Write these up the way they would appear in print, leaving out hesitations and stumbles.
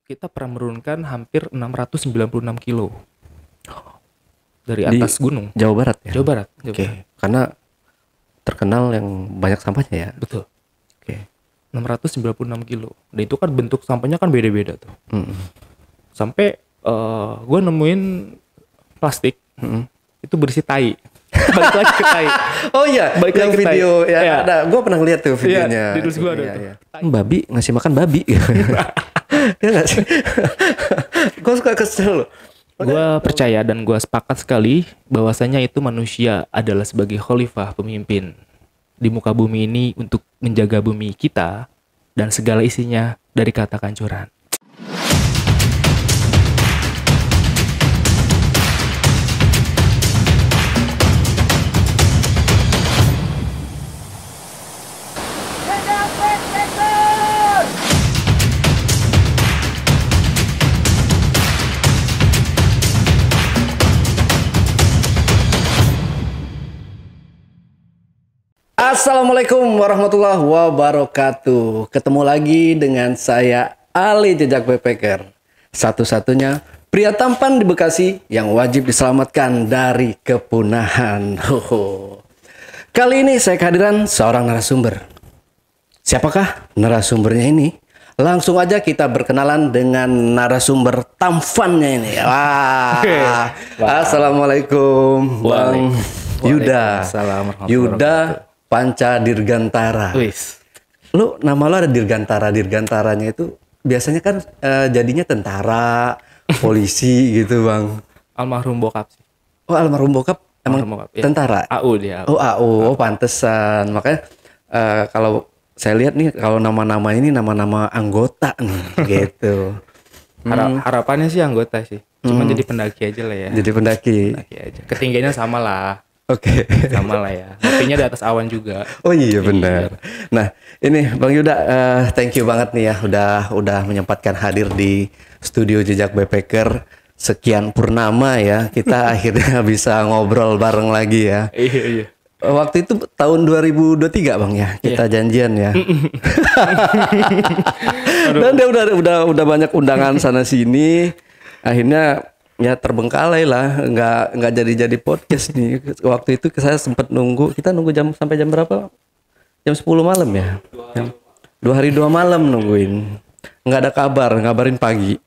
kita pernah menurunkan hampir 696 kilo dari Di atas gunung Jawa Barat ya? Jawa Barat. Oke. Karena terkenal yang banyak sampahnya ya? Betul. Oke. 696 kilo. Dan itu kan bentuk sampahnya kan beda-beda tuh. Mm-mm. Sampai gue nemuin plastik itu berisi tai. Balik lagi ke tai. Oh iya, Balik yang lagi ke tai. video ya, Iya. ada. Gue pernah lihat tuh videonya. Iya, di terus gue ada Iya, tuh. iya. Babi ngasih makan babi. Ya nggak sih? Gue suka kesel loh. Gue percaya dan gue sepakat sekali bahwasanya itu manusia adalah sebagai khalifah pemimpin di muka bumi ini untuk menjaga bumi kita dan segala isinya dari kata kancuran. Assalamualaikum warahmatullahi wabarakatuh. Ketemu lagi dengan saya Ali Jejak Backpacker. Satu-satunya pria tampan di Bekasi yang wajib diselamatkan dari kepunahan. Kali ini saya kehadiran seorang narasumber. Siapakah narasumbernya ini? Langsung aja kita berkenalan dengan narasumber tampannya ini. Wah. Assalamualaikum Bang Yuda. Waalaikumsalam warahmatullahi Yuda wabarakatuh. Panca Dirgantara. Wis. Lu nama lu ada Dirgantara. Dirgantaranya itu biasanya kan jadinya tentara, polisi gitu, Bang. Almarhum bokap sih. Oh, almarhum bokap emang Almarhum bokap, iya. tentara. AU dia. Oh, AU. Oh, pantesan. Makanya kalau saya lihat nih kalau nama-nama ini nama-nama anggota nih gitu. Harapannya sih anggota sih. Cuman jadi pendaki aja lah ya. Jadi pendaki. Pendaki aja. Ketinggiannya sama lah. Oke. Sama lah ya. Ngopinya di atas awan juga. Oh iya benar. Nah ini Bang Yuda, thank you banget nih ya udah menyempatkan hadir di studio Jejak Backpacker. Sekian purnama ya kita akhirnya bisa ngobrol bareng lagi ya. Iya, iya. Waktu itu tahun 2023 Bang ya kita janjian ya. Dan dia udah banyak undangan sana sini. Akhirnya ya terbengkalai lah, nggak jadi podcast nih. Waktu itu saya sempat kita nunggu sampai jam berapa? Jam 10 malam ya. 2 hari 2 malam nungguin. Nggak ada kabar, ngabarin pagi.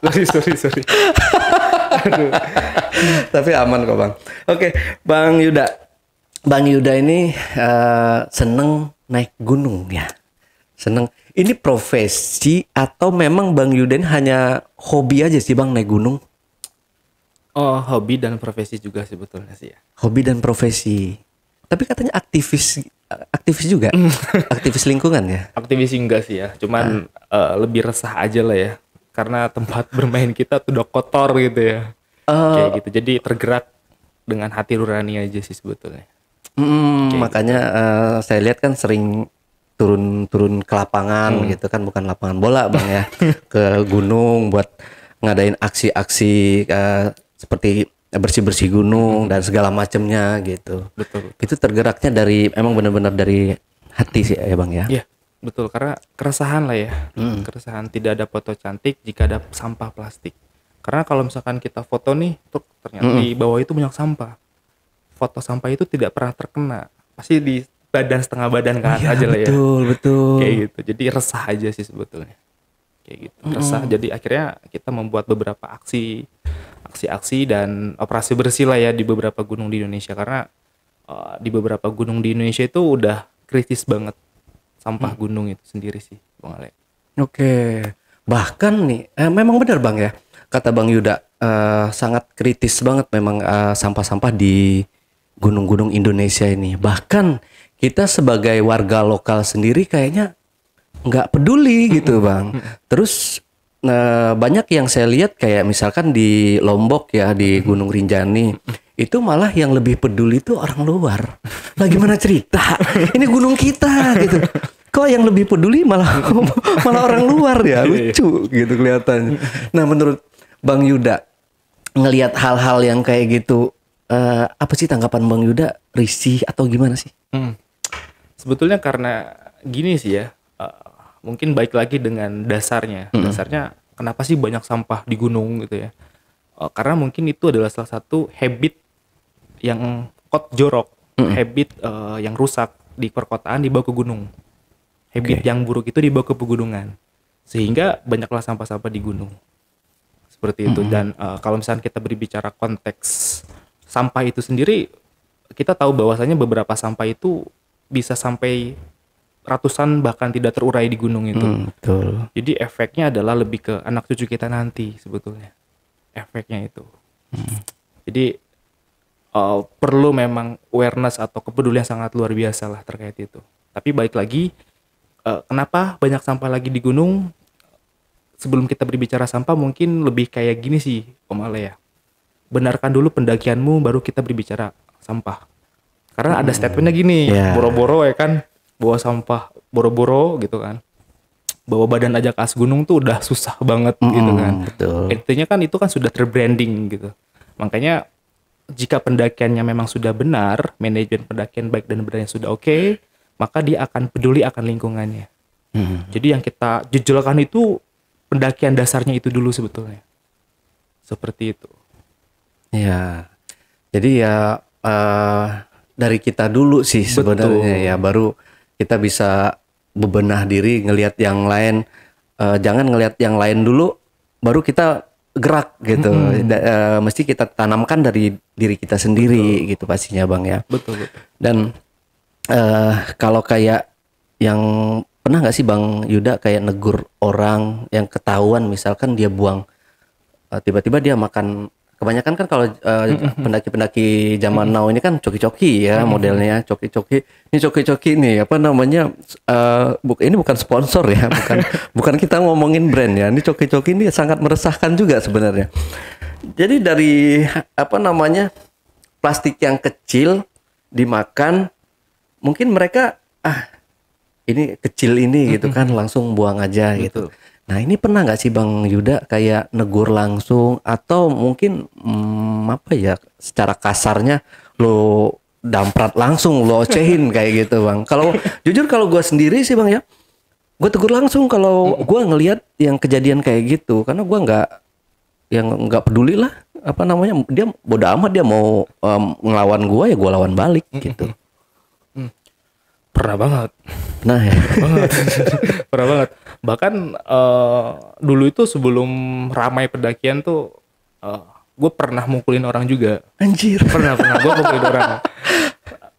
Sorry. Aduh. Tapi aman kok Bang. Oke, Bang Yuda. Bang Yuda ini seneng naik gunung ya. Seneng. Ini profesi atau memang Bang Yuda ini hanya hobi aja sih Bang naik gunung? Oh, hobi dan profesi juga sebetulnya sih ya. Hobi dan profesi. Tapi katanya aktivis juga. Aktivis lingkungan ya. Aktivis enggak sih ya. Cuman lebih resah aja lah ya. Karena tempat bermain kita tuh udah kotor gitu ya. Kayak gitu. Jadi tergerak dengan hati nurani aja sih sebetulnya. Makanya saya lihat kan sering turun ke lapangan gitu kan, bukan lapangan bola Bang ya. Ke gunung buat ngadain aksi-aksi seperti bersih-bersih gunung dan segala macamnya gitu. Betul. Itu tergeraknya emang benar-benar dari hati sih ya Bang ya. Iya, betul. Karena keresahan lah ya. Keresahan tidak ada foto cantik jika ada sampah plastik. Karena kalau misalkan kita foto nih, tuh ternyata di bawah itu banyak sampah. Foto sampah itu tidak pernah terkena. Pasti di badan setengah badan kan aja lah ya. Betul. Kayak gitu. Jadi resah aja sih sebetulnya. Kayak gitu. Resah. Jadi akhirnya kita membuat beberapa aksi dan operasi bersih lah ya di beberapa gunung di Indonesia. Karena di beberapa gunung di Indonesia itu udah kritis banget sampah gunung itu sendiri sih, Bang Ale. Oke. Bahkan nih, memang benar Bang ya. Kata Bang Yuda, sangat kritis banget memang sampah-sampah di gunung-gunung Indonesia ini. Bahkan kita sebagai warga lokal sendiri kayaknya nggak peduli gitu Bang. Terus banyak yang saya lihat kayak misalkan di Lombok ya, di Gunung Rinjani. Itu malah yang lebih peduli itu orang luar. Lah gimana cerita? Ini gunung kita gitu. Kok yang lebih peduli malah orang luar ya? Lucu gitu kelihatannya. Nah menurut Bang Yuda, ngelihat hal-hal yang kayak gitu, apa sih tanggapan Bang Yuda? Risih atau gimana sih? Sebetulnya karena gini sih ya, mungkin baik lagi dengan dasarnya. Dasarnya kenapa sih banyak sampah di gunung gitu ya? Karena mungkin itu adalah salah satu habit yang jorok, habit yang rusak di perkotaan dibawa ke gunung. Habit yang buruk itu dibawa ke pegunungan. Sehingga banyaklah sampah-sampah di gunung. Seperti itu. Dan kalau misalnya kita berbicara konteks sampah itu sendiri, kita tahu bahwasanya beberapa sampah itu bisa sampai ratusan bahkan tidak terurai di gunung itu. Betul. Jadi efeknya adalah lebih ke anak cucu kita nanti sebetulnya. Efeknya itu. Jadi perlu memang awareness atau kepedulian sangat luar biasa lah terkait itu. Tapi balik lagi, kenapa banyak sampah lagi di gunung? Sebelum kita berbicara sampah mungkin lebih kayak gini sih Om Ale ya. Benarkan dulu pendakianmu baru kita berbicara sampah. Karena ada statementnya gini, boro-boro ya kan, bawa sampah boro-boro gitu kan. Bawa badan aja ke atas gunung tuh udah susah banget gitu kan. Betul. Intinya kan itu kan sudah terbranding gitu. Makanya jika pendakiannya memang sudah benar, manajemen pendakian baik dan benar yang sudah oke, maka dia akan peduli akan lingkungannya. Jadi yang kita jejolkan itu pendakian dasarnya itu dulu sebetulnya. Seperti itu. Ya. Jadi ya dari kita dulu sih sebenarnya ya, baru kita bisa bebenah diri, ngelihat yang lain. Jangan ngelihat yang lain dulu, baru kita gerak gitu. Mesti kita tanamkan dari diri kita sendiri gitu pastinya Bang ya. Betul. Dan kalau kayak yang pernah nggak sih Bang Yuda kayak negur orang yang ketahuan misalkan dia buang tiba-tiba dia makan, kebanyakan kan kalau pendaki-pendaki zaman now ini kan coki-coki ya modelnya, coki-coki. Ini coki-coki nih apa namanya, ini bukan sponsor ya, bukan kita ngomongin brand ya. Ini coki-coki ini sangat meresahkan juga sebenarnya. Jadi dari apa namanya, plastik yang kecil dimakan, mungkin mereka ini kecil ini gitu kan, langsung buang aja gitu. Nah ini pernah nggak sih Bang Yuda kayak negur langsung, atau mungkin apa ya, secara kasarnya lo damprat langsung, lo ocehin kayak gitu Bang? Kalau jujur kalau gue sendiri sih Bang ya, gue tegur langsung kalau gue ngelihat yang kejadian kayak gitu, karena gue nggak peduli lah apa namanya, dia bodo amat, dia mau ngelawan gue ya gue lawan balik gitu. Pernah banget. Nah ya. Pernah banget. Bahkan dulu itu sebelum ramai pendakian tuh gue pernah mukulin orang juga. Anjir. Pernah gue mukulin orang.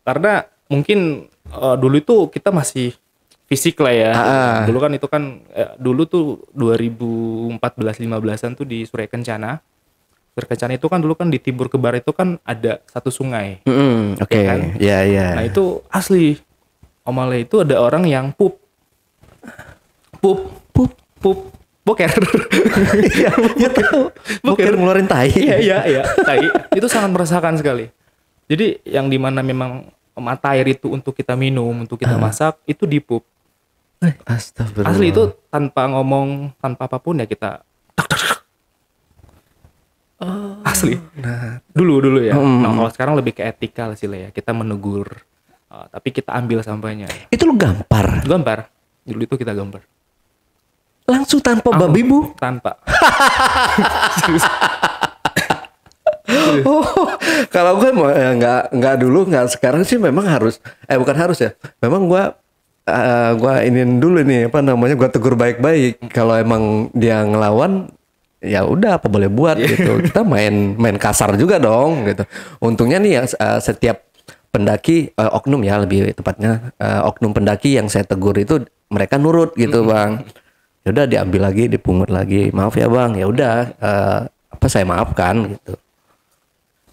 Karena mungkin dulu itu kita masih fisik lah ya. Dulu kan itu kan dulu tuh 2014-15an tuh di Surya Kencana. Surya Kencana itu kan dulu kan di timur ke barat itu kan ada satu sungai. Oke. Ya kan? Iya. Nah itu asli. Om Ale itu ada orang yang pup boker. Iya, tahu. Boker ngeluarin tai. Iya, tai. Itu sangat meresahkan sekali. Jadi yang dimana memang mata air itu untuk kita minum, untuk kita masak, itu di pup. Astagfirullah. Asli itu tanpa ngomong, tanpa apapun ya kita asli. Nah, dulu ya. Nah, kalau sekarang lebih ke etika sih lah ya. Kita menegur. Tapi kita ambil sampahnya. Itu lo gampar? Gampar. Dulu itu kita gampar. Langsung tanpa babi bu? Tanpa. Kalau gue nggak dulu, nggak sekarang sih memang harus. Bukan harus ya. Memang gue iniin dulu nih apa namanya, gue tegur baik-baik. Kalau emang dia ngelawan, ya udah apa boleh buat gitu. Kita main kasar juga dong gitu. Untungnya nih yang setiap pendaki, oknum ya lebih tepatnya, oknum pendaki yang saya tegur itu mereka nurut gitu Bang. Ya udah diambil lagi, dipungut lagi. Maaf ya Bang, ya udah apa saya maafkan gitu.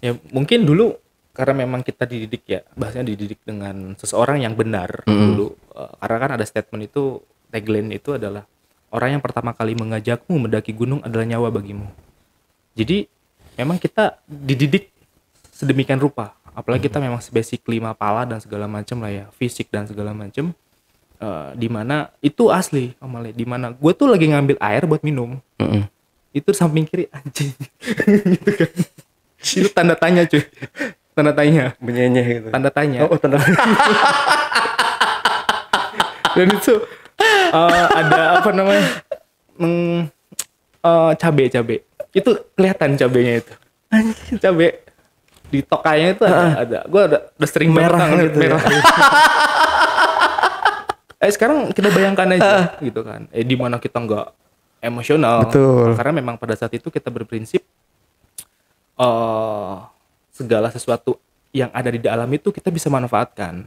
Ya mungkin dulu karena memang kita dididik ya, bahasanya dididik dengan seseorang yang benar dulu. Karena kan ada statement itu, tagline itu adalah orang yang pertama kali mengajakmu mendaki gunung adalah nyawa bagimu. Jadi memang kita dididik sedemikian rupa. Apalagi kita memang basically mapala dan segala macam lah ya, fisik dan segala macam, dimana itu asli Om Ale, dimana gue tuh lagi ngambil air buat minum, itu samping kiri anjing, gitu kan, itu tanda tanya cuy, tanda tanya, Menyenyeh gitu. tanda tanya, Oh tanda. dan itu Ada apa namanya? Cabe itu kelihatan cabenya itu. Cabe di tokainya itu ada. Gue udah sering Merah banget gitu ya. merah. Sekarang kita bayangkan aja gitu kan. Di mana kita nggak emosional. Betul. Karena memang pada saat itu kita berprinsip segala sesuatu yang ada di dalam itu kita bisa manfaatkan.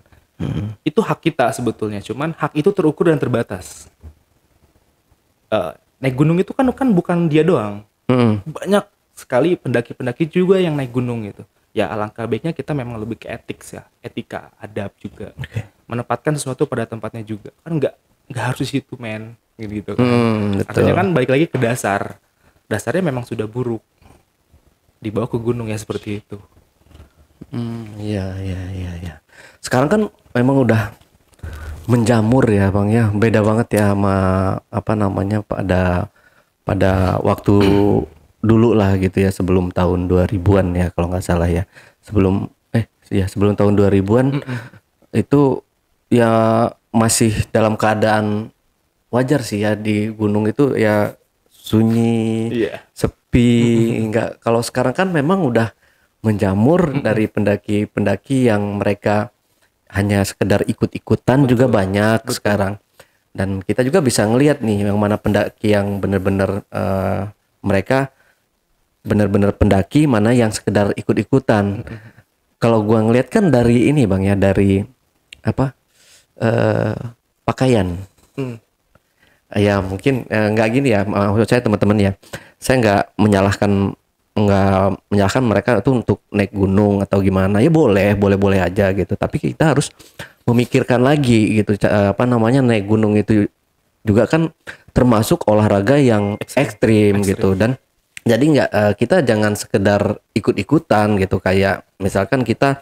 Itu hak kita sebetulnya. Cuman hak itu terukur dan terbatas. Naik gunung itu kan bukan dia doang. Banyak sekali pendaki-pendaki juga yang naik gunung gitu. Ya alangkah baiknya kita memang lebih ke etika, adab juga. Menempatkan sesuatu pada tempatnya juga. Kan nggak harus di situ men, gitu kan. Artinya kan balik lagi ke dasar. Dasarnya memang sudah buruk. Dibawa ke gunung ya seperti itu. Iya. Sekarang kan memang udah menjamur ya Bang ya. Beda banget ya sama apa namanya pada waktu dulu lah gitu ya, sebelum tahun 2000-an ya kalau nggak salah ya. Sebelum tahun 2000-an itu ya masih dalam keadaan wajar sih ya, di gunung itu ya sunyi, sepi. Enggak, kalau sekarang kan memang udah menjamur dari pendaki-pendaki yang mereka hanya sekedar ikut-ikutan juga banyak sekarang. Dan kita juga bisa ngelihat nih yang mana pendaki yang benar-benar mereka benar-benar pendaki, mana yang sekedar ikut-ikutan. Kalau gua ngelihat kan dari ini Bang ya, dari apa pakaian. Ya mungkin nggak gini ya, maksud saya teman-teman ya, saya nggak menyalahkan mereka itu untuk naik gunung atau gimana, ya boleh aja gitu, tapi kita harus memikirkan lagi gitu, apa namanya, naik gunung itu juga kan termasuk olahraga yang ekstrim gitu. Dan jadi kita jangan sekedar ikut-ikutan gitu, kayak misalkan kita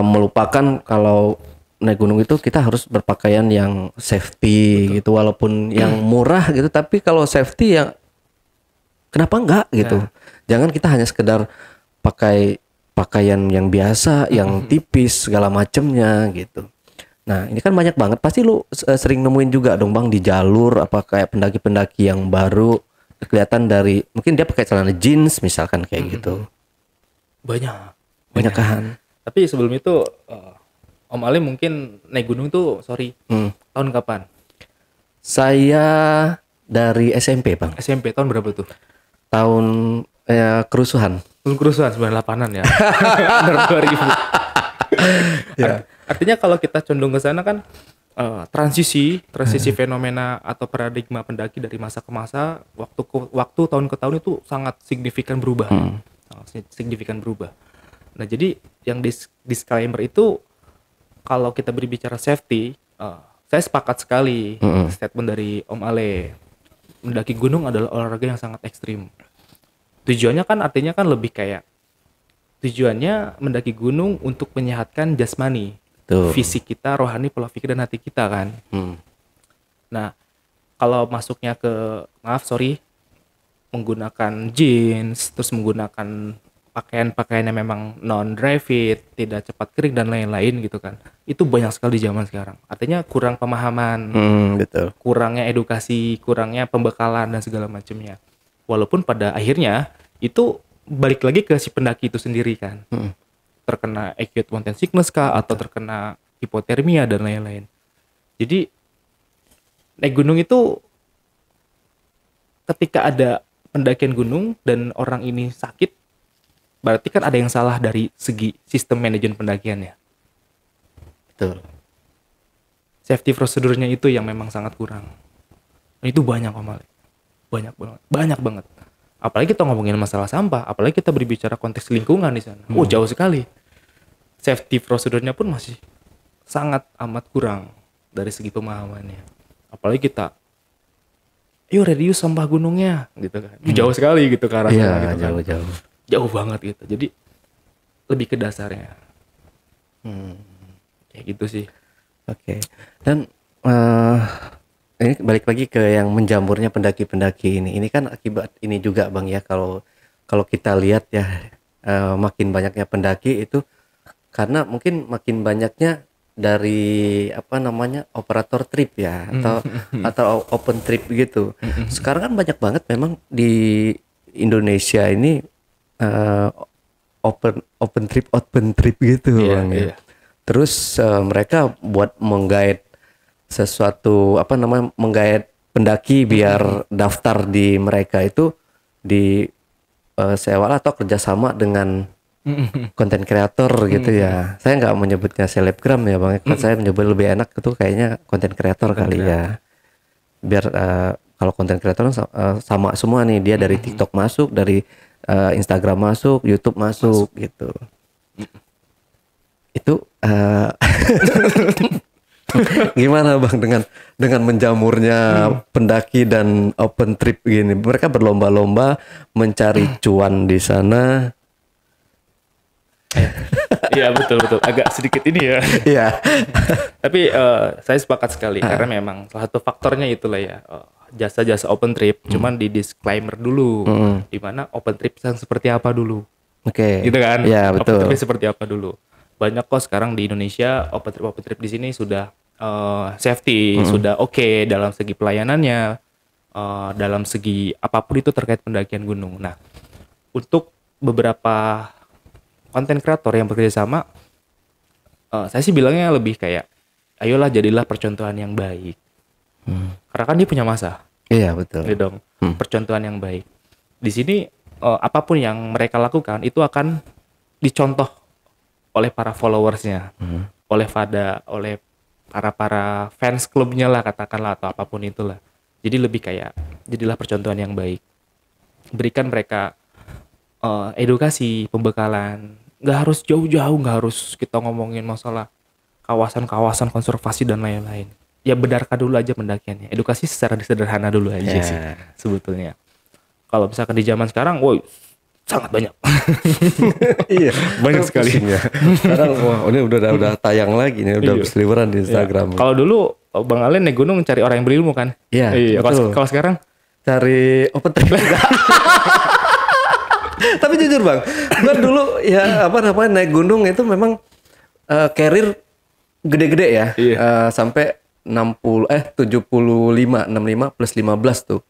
melupakan kalau naik gunung itu kita harus berpakaian yang safety gitu, walaupun yang murah gitu, tapi kalau safety ya kenapa enggak gitu. Jangan kita hanya sekedar pakai pakaian yang biasa, yang tipis segala macemnya gitu. Nah ini kan banyak banget, pasti lu sering nemuin juga dong Bang di jalur, apa kayak pendaki-pendaki yang baru kelihatan dari mungkin dia pakai celana jeans misalkan kayak gitu. Banyak kan. Tapi sebelum itu Om Ali mungkin naik gunung tuh tahun kapan? Saya dari SMP Bang. SMP tahun berapa tuh? Tahun kerusuhan. Tahun kerusuhan 98-an ya. Benar 2000. Artinya kalau kita condong ke sana kan transisi fenomena atau paradigma pendaki dari masa ke masa, waktu tahun ke tahun itu sangat signifikan berubah. Nah, jadi yang disclaimer itu, kalau kita berbicara safety, saya sepakat sekali statement dari Om Ale. Mendaki gunung adalah olahraga yang sangat ekstrim. Tujuannya kan artinya kan lebih kayak tujuannya mendaki gunung untuk menyehatkan jasmani, fisik kita, rohani, pola pikir dan hati kita kan. Nah, kalau masuknya ke menggunakan jeans, terus menggunakan pakaian-pakaian yang memang non dry fit, tidak cepat kering dan lain-lain gitu kan. Itu banyak sekali di zaman sekarang. Artinya kurang pemahaman, kurangnya edukasi, kurangnya pembekalan dan segala macamnya. Walaupun pada akhirnya itu balik lagi ke si pendaki itu sendiri kan. Terkena acute mountain sickness kah, atau terkena hipotermia dan lain-lain. Jadi naik gunung itu ketika ada pendakian gunung dan orang ini sakit, berarti kan ada yang salah dari segi sistem manajemen pendakiannya. Betul. Safety prosedurnya itu yang memang sangat kurang. Dan itu banyak Om Ali. Banyak banget. Apalagi kita ngomongin masalah sampah, apalagi kita berbicara konteks lingkungan di sana. Jauh sekali. Safety prosedurnya pun masih sangat amat kurang dari segi pemahamannya. Apalagi kita, ayo reduce sampah gunungnya gitu kan. Jauh sekali gitu ke arah sana gitu kan. Jauh banget gitu. Jadi lebih ke dasarnya. Kayak gitu sih. Oke. Dan ini balik lagi ke yang menjamurnya pendaki-pendaki ini. Ini kan akibat ini juga Bang ya, kalau kita lihat ya, makin banyaknya pendaki itu karena mungkin makin banyaknya dari apa namanya operator trip ya atau open trip gitu. Sekarang kan banyak banget memang di Indonesia ini eh, open trip gitu Iya, Bang ya. iya. Terus mereka buat menggait sesuatu apa namanya menggait pendaki biar daftar di mereka itu di sewa atau kerjasama dengan konten kreator gitu ya. Saya nggak menyebutnya selebgram ya Bang. Saya menyebut lebih enak itu kayaknya konten kreator kali ya. Biar kalau konten kreator sama semua nih dia dari TikTok masuk, dari Instagram masuk, YouTube masuk gitu. Itu gimana Bang dengan menjamurnya pendaki dan open trip gini. Mereka berlomba-lomba mencari cuan di sana. Iya betul betul. Agak sedikit ini ya. Iya. Tapi saya sepakat sekali karena memang salah satu faktornya itulah ya jasa-jasa open trip. Cuman di disclaimer dulu, di mana open trip yang seperti apa dulu, Oke. gitu kan? Iya, betul. Open trip seperti apa dulu? Banyak kok sekarang di Indonesia open trip di sini sudah safety, sudah oke dalam segi pelayanannya, dalam segi apapun itu terkait pendakian gunung. Nah, untuk beberapa konten kreator yang bekerja sama, saya sih bilangnya lebih kayak, ayolah jadilah percontohan yang baik. Karena kan dia punya masa, Iya, betul. gitu dong. Percontohan yang baik. Di sini apapun yang mereka lakukan itu akan dicontoh oleh para followersnya, oleh para fans klubnya lah katakanlah atau apapun itulah. Jadi lebih kayak jadilah percontohan yang baik. Berikan mereka edukasi, pembekalan. Nggak harus jauh-jauh, nggak harus kita ngomongin masalah kawasan-kawasan konservasi dan lain-lain. Ya benarkan dulu aja pendakiannya. Edukasi secara sederhana dulu aja Ya. sih sebetulnya. Kalau misalkan di zaman sekarang, woi sangat banyak. Iya, Banyak sekali. pusing ya. Sekarang wah ini udah tayang lagi nih, udah Iya. berseliweran di Instagram. Kalau dulu Bang Alen naik gunung cari orang yang berilmu kan? Iya, betul. Kalau sekarang Cari open trip juga. Tapi jujur Bang, gua dulu ya apa namanya naik gunung itu memang carrier gede-gede ya. Iya. Sampai 65 plus 15 tuh.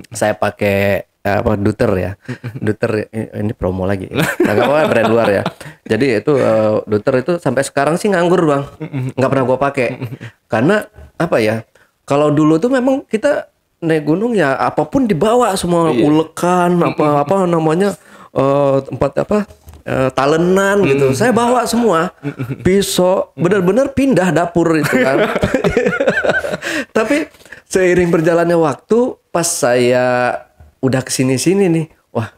Saya pakai apa Duter ya. Duter ini promo lagi. Enggak apa brand luar ya. Jadi itu Duter itu sampai sekarang sih nganggur Bang. Nggak pernah gua pakai. Karena apa ya? Kalau dulu tuh memang kita naik gunung ya apapun dibawa semua ulekan apa namanya tempat apa talenan gitu. Saya bawa semua. Pisau, benar-benar pindah dapur itu kan. Tapi seiring berjalannya waktu, pas saya udah kesini-sini nih, wah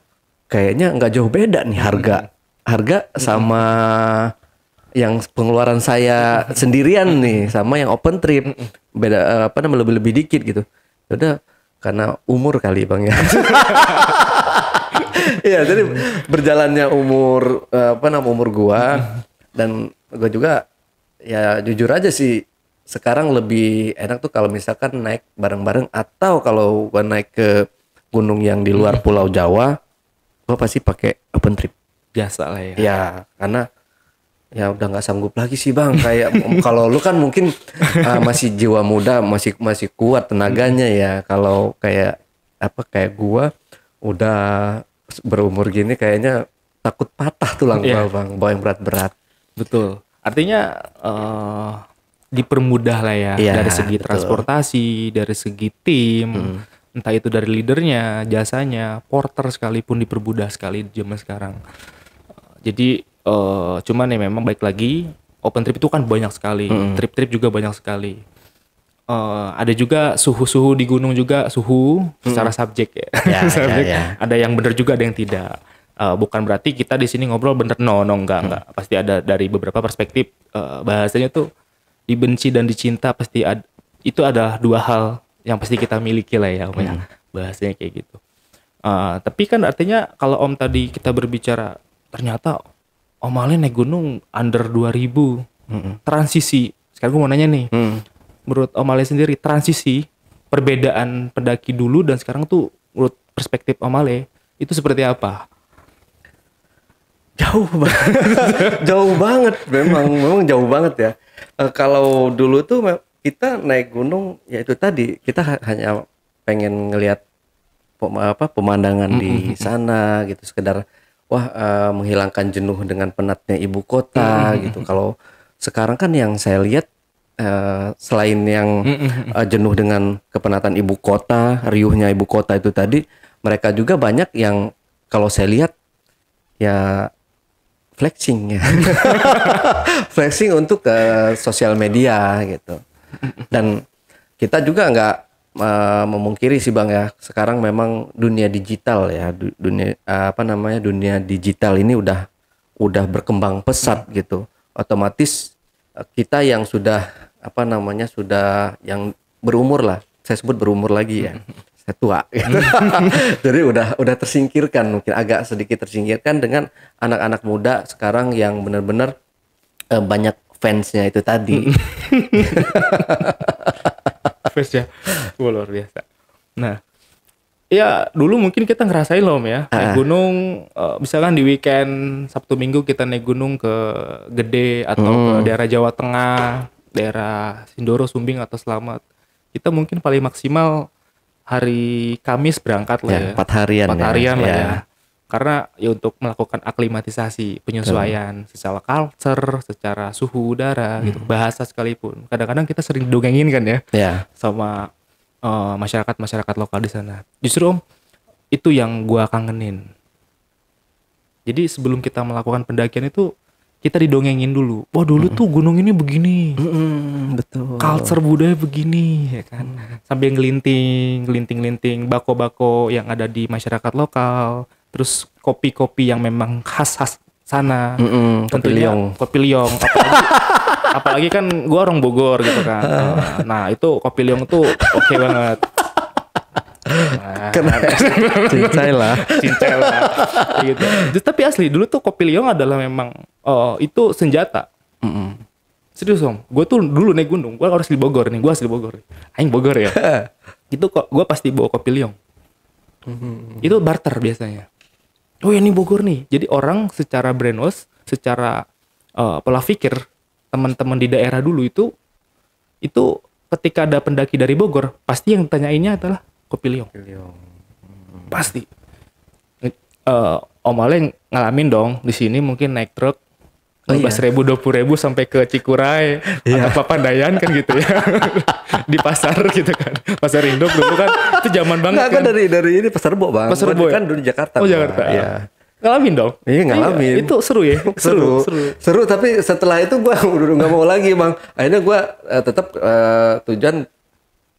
kayaknya nggak jauh beda nih harga sama yang pengeluaran saya sendirian nih sama yang open trip beda apa namanya lebih dikit gitu. Udah karena umur kali Bang ya. Iya, jadi berjalannya umur umur gua dan gua juga ya jujur aja sih sekarang lebih enak tuh kalau misalkan naik bareng-bareng atau kalau gua naik ke gunung yang di luar Pulau Jawa, gua pasti pakai open trip. biasa lah ya. Ya, karena ya udah nggak sanggup lagi sih Bang. Kayak kalau lu kan mungkin masih jiwa muda, masih kuat tenaganya ya. Kalau kayak gua udah berumur gini kayaknya takut patah tulang gua Bang, bawa yang berat-berat. Betul. Artinya dipermudah lah ya Iya, dari segi betul. transportasi, dari segi tim, entah itu dari leadernya, jasanya, porter sekalipun dipermudah sekali di zaman sekarang. Jadi cuman ya memang baik lagi open trip itu kan banyak sekali, trip-trip juga banyak sekali. Ada juga suhu-suhu di gunung juga suhu secara subjek ya. Ya, Subjek. ya. Ada yang benar juga ada yang tidak. Bukan berarti kita di sini ngobrol bener no enggak. Pasti ada dari beberapa perspektif bahasanya tuh dibenci dan dicinta pasti itu adalah dua hal yang pasti kita miliki lah ya Om ya. Bahasanya kayak gitu. Tapi kan artinya kalau Om tadi kita berbicara ternyata Om Alen naik gunung under 2000 transisi. Sekarang gue mau nanya nih, menurut Om Ale sendiri transisi perbedaan pendaki dulu dan sekarang tuh menurut perspektif Om Ale itu seperti apa? Jauh banget. Jauh banget memang jauh banget ya. Kalau dulu tuh kita naik gunung ya itu tadi kita hanya pengen ngelihat pemandangan di sana gitu, sekedar menghilangkan jenuh dengan penatnya ibu kota gitu. Kalau sekarang kan yang saya lihat selain yang jenuh dengan kepenatan ibu kota, riuhnya ibu kota itu tadi, mereka juga banyak yang kalau saya lihat ya flexing ya. Flexing untuk ke sosial media gitu. Dan kita juga nggak memungkiri sih Bang ya, sekarang memang dunia digital ya, dunia digital ini udah berkembang pesat gitu. Otomatis kita yang sudah sudah yang berumur lah, saya sebut berumur lagi ya. Saya tua gitu. Jadi udah tersingkirkan, mungkin agak sedikit tersingkirkan dengan anak-anak muda sekarang yang benar-benar banyak fansnya itu tadi. Fans ya, luar biasa. Nah, ya dulu mungkin kita ngerasain loh ya, naik gunung, misalkan di weekend Sabtu Minggu kita naik gunung ke Gede atau ke daerah Jawa Tengah, daerah Sindoro, Sumbing atau Slamet. Kita mungkin paling maksimal hari Kamis berangkat lah ya. 4 harian lah ya. Karena ya untuk melakukan aklimatisasi, penyesuaian secara culture, secara suhu udara gitu, bahasa sekalipun. Kadang-kadang kita sering didongengin kan ya. Sama masyarakat lokal di sana. Justru Om, itu yang gua kangenin. Jadi sebelum kita melakukan pendakian itu kita didongengin dulu. Wah dulu tuh gunung ini begini, betul. culture budaya begini, ya kan. Sambil ngelinting, bako-bako yang ada di masyarakat lokal, terus kopi-kopi yang memang khas sana. Tentunya kopi liong. Apalagi kan gua orang Bogor gitu kan. Nah itu kopi liong tuh oke banget. Cincai lah gitu. Tapi asli dulu tuh kopi liong adalah memang itu senjata. Serius Om, gue tuh dulu naik gunung, gue harus di Bogor nih, gue asli Bogor, aing Bogor ya. Itu kok gue pasti bawa kopi liong. Itu barter biasanya. Oh ini Bogor nih, jadi orang secara brainwash, secara pola pikir teman-teman di daerah dulu itu ketika ada pendaki dari Bogor, pasti yang ditanyainnya adalah kopi liong. Pasti. Om Ale ngalamin dong di sini mungkin naik truk 15.000 20.000 sampai ke Cikuray atau Papandayan kan gitu ya. Di pasar gitu kan. Pasar Induk dulu kan itu zaman banget. Kan dari ini Pasar Rebo Bang. Pasar Rebo kan dulu di Jakarta. Oh Jakarta. Iya. Ngalamin dong? Iya ngalamin. Itu seru ya? Seru tapi setelah itu gue udah gak mau lagi Bang. Akhirnya gue tetap tujuan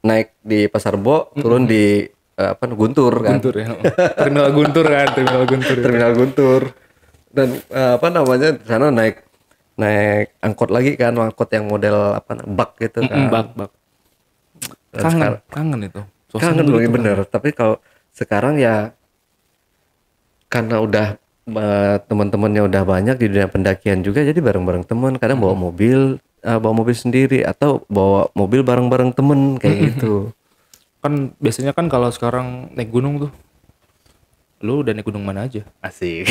naik di Pasar Rebo, turun di Guntur kan. Guntur ya. Terminal Guntur kan, Terminal Guntur. Dan di sana naik angkot lagi kan, angkot yang model bak gitu kan. Bak. Kangen itu. Kangen bener. Tapi kalau sekarang ya karena udah teman-temannya udah banyak di dunia pendakian juga, jadi bareng-bareng teman, kadang bawa mobil sendiri atau bawa mobil bareng-bareng temen kayak gitu. Kan biasanya kan kalau sekarang naik gunung tuh, lu udah naik gunung mana aja? Asik.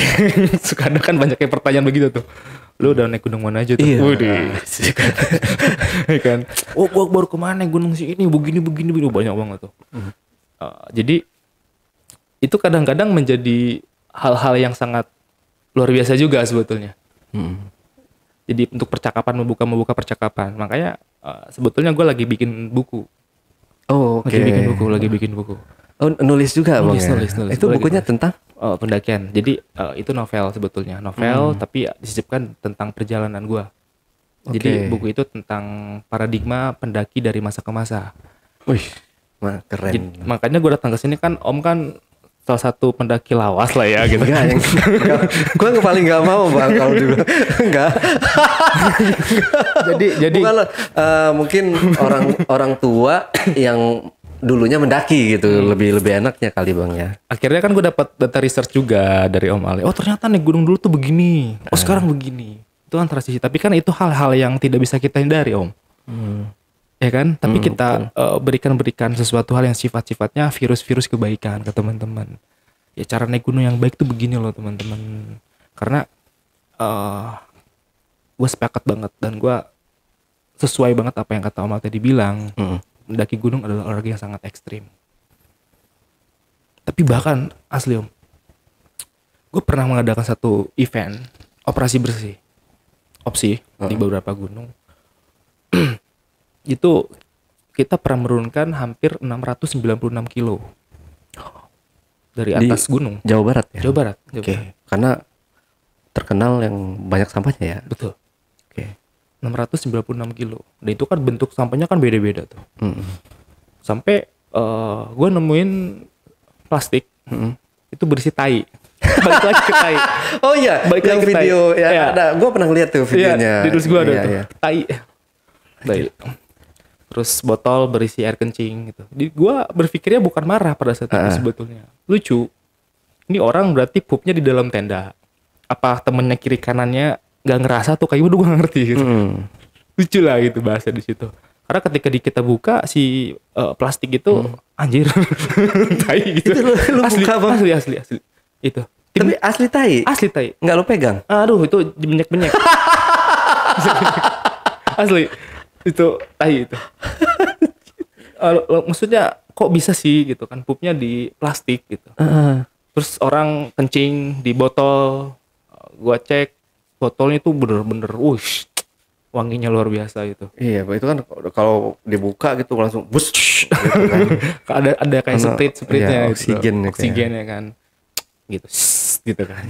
Suka ada kan banyak yang pertanyaan begitu tuh. Lu udah naik gunung mana aja tuh? Iya. Waduh. Kan. Oh, gua baru kemana naik gunung sih ini begini banyak banget tuh. Jadi itu kadang-kadang menjadi hal-hal yang sangat luar biasa juga sebetulnya. Jadi untuk percakapan membuka percakapan. Makanya sebetulnya gue lagi bikin buku. Oh, oke. Lagi bikin buku. Oh, nulis juga Bang. Nulis. Itu bukunya tentang pendakian. Jadi itu novel sebetulnya. Tapi disisipkan tentang perjalanan gue. Jadi buku itu tentang paradigma pendaki dari masa ke masa. Wih, keren. Jadi, makanya gue datang ke sini kan Om kan salah satu pendaki lawas lah ya gitu. Gue paling nggak mau Bang kalau dulu. Enggak. jadi bukan, mungkin orang tua yang dulunya mendaki gitu, lebih enaknya kali Bang ya. Akhirnya kan gue dapat data research juga dari Om Ale. Oh ternyata naik gunung dulu tuh begini. Oh sekarang begini. Itu kan transisi. Tapi kan itu hal-hal yang tidak bisa kita hindari Om. Ya kan? Tapi kita berikan sesuatu hal yang sifat-sifatnya virus-virus kebaikan ke teman-teman. Ya cara naik gunung yang baik tuh begini loh teman-teman. Karena gue sepakat banget dan gue sesuai banget apa yang kata Om Al tadi bilang. Mendaki gunung adalah olahraga yang sangat ekstrim. Tapi bahkan asli Om, gue pernah mengadakan satu event operasi bersih, opsi di beberapa gunung. Itu kita pernah menurunkan hampir 696 kilo dari atas gunung. Jawa Barat ya? Jawa Barat. Oke. Karena terkenal yang banyak sampahnya ya? Betul. Oke. 696 kilo. Dan itu kan bentuk sampahnya kan beda-beda tuh. Sampai gue nemuin plastik itu berisi tai. Balik lagi ke tai. Oh iya, balik yang lagi ke video tai. ya, ada. Gue pernah lihat tuh videonya. Iya, di gue ada Iya, tuh. iya. Tai. Terus botol berisi air kencing gitu. Gue berpikirnya bukan marah pada saat itu sebetulnya. Lucu. Ini orang berarti pupnya di dalam tenda. Apa temennya kiri kanannya nggak ngerasa tuh kayak udah gue nggak ngerti gitu. Lucu lah gitu bahasa di situ. Karena ketika kita buka si plastik itu anjir tai gitu. Itu lu asli, buka bang? Asli. Itu. Tapi asli tai? Asli tai. Nggak lo pegang? Aduh itu banyak. Asli. Itu tai itu. Maksudnya kok bisa sih gitu kan pupnya di plastik gitu. Terus orang kencing di botol. Gua cek botolnya tuh bener-bener wanginya luar biasa gitu. Iya, itu kan kalau dibuka gitu langsung bus gitu kan. ada kayak spritnya iya, oksigennya kan. Gitu kan.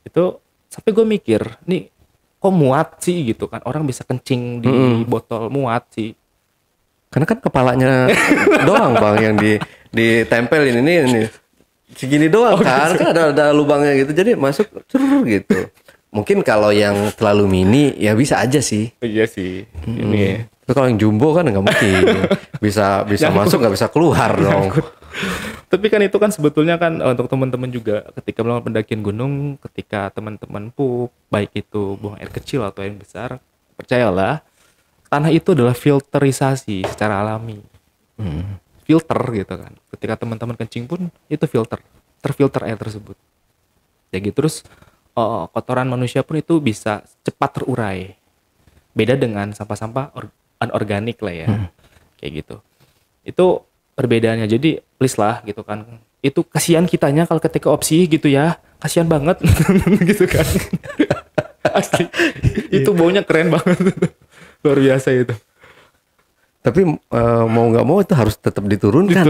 Itu sampai gue mikir, nih kok muat sih gitu kan. Orang bisa kencing di botol muat sih. Karena kan kepalanya doang bang yang ditempelin ini segini doang kan. Kan ada lubangnya gitu. Jadi masuk gitu. Mungkin kalau yang terlalu mini ya bisa aja sih. Iya sih. Ini. Tapi kalau yang jumbo kan nggak mungkin. bisa masuk nggak bisa keluar dong. Tapi kan itu kan sebetulnya kan untuk teman-teman juga ketika melakukan pendakian gunung, ketika teman-teman pup, baik itu buang air kecil atau air besar, percayalah tanah itu adalah filterisasi secara alami. Filter gitu kan. Ketika teman-teman kencing pun itu terfilter air tersebut. Ya gitu terus kotoran manusia pun itu bisa cepat terurai. Beda dengan sampah-sampah anorganik lah ya. Kayak gitu. Itu perbedaannya. Jadi please lah gitu kan. Itu kasihan kitanya kalau ketika opsi gitu ya. Kasihan banget gitu kan. Asli. Itu baunya keren banget. Luar biasa itu. Tapi mau nggak mau itu harus tetap diturunkan.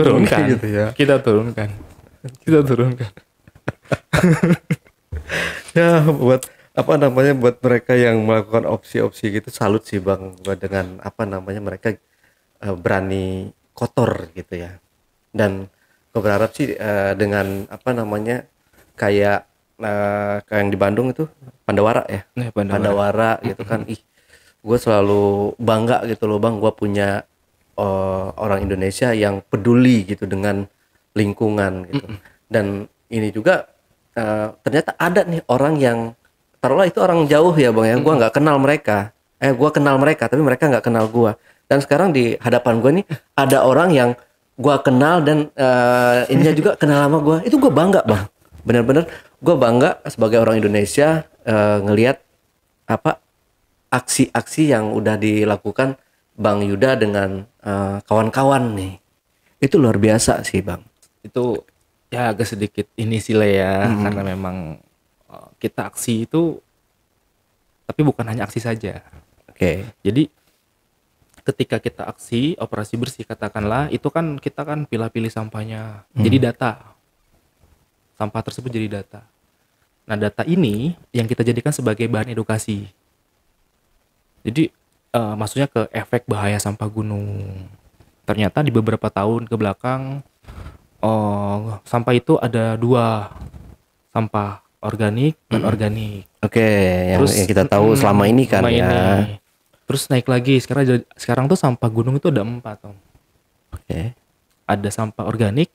Gitu ya. Kita turunkan. Ya buat buat mereka yang melakukan opsi-opsi gitu salut sih bang dengan mereka berani kotor gitu ya. Dan gue berharap sih dengan kayak yang di Bandung itu Pandawara ya. Pandawara gitu kan. Gue selalu bangga gitu loh bang, gue punya orang Indonesia yang peduli gitu dengan lingkungan gitu. Dan ini juga ternyata ada nih orang yang taruhlah itu orang jauh ya bang ya, gue nggak kenal mereka, gue kenal mereka tapi mereka nggak kenal gue. Dan sekarang di hadapan gue nih ada orang yang gue kenal dan ininya juga kenal sama gue. Itu gue bangga bang, bener-bener gue bangga sebagai orang Indonesia ngelihat aksi-aksi yang udah dilakukan Bang Yuda dengan kawan-kawan nih. Itu luar biasa sih bang. Itu ya agak sedikit ini sih lah ya, karena memang kita aksi itu, tapi bukan hanya aksi saja. Jadi ketika kita aksi operasi bersih katakanlah, itu kan kita kan pilih-pilih sampahnya, jadi data. Sampah tersebut jadi data. Nah data ini yang kita jadikan sebagai bahan edukasi. Jadi maksudnya ke efek bahaya sampah gunung. Ternyata di beberapa tahun ke belakang sampah itu ada dua, sampah organik dan organik. Terus yang kita tahu selama ini kan ya. Terus naik lagi sekarang tuh sampah gunung itu ada 4 Om. Ada sampah organik,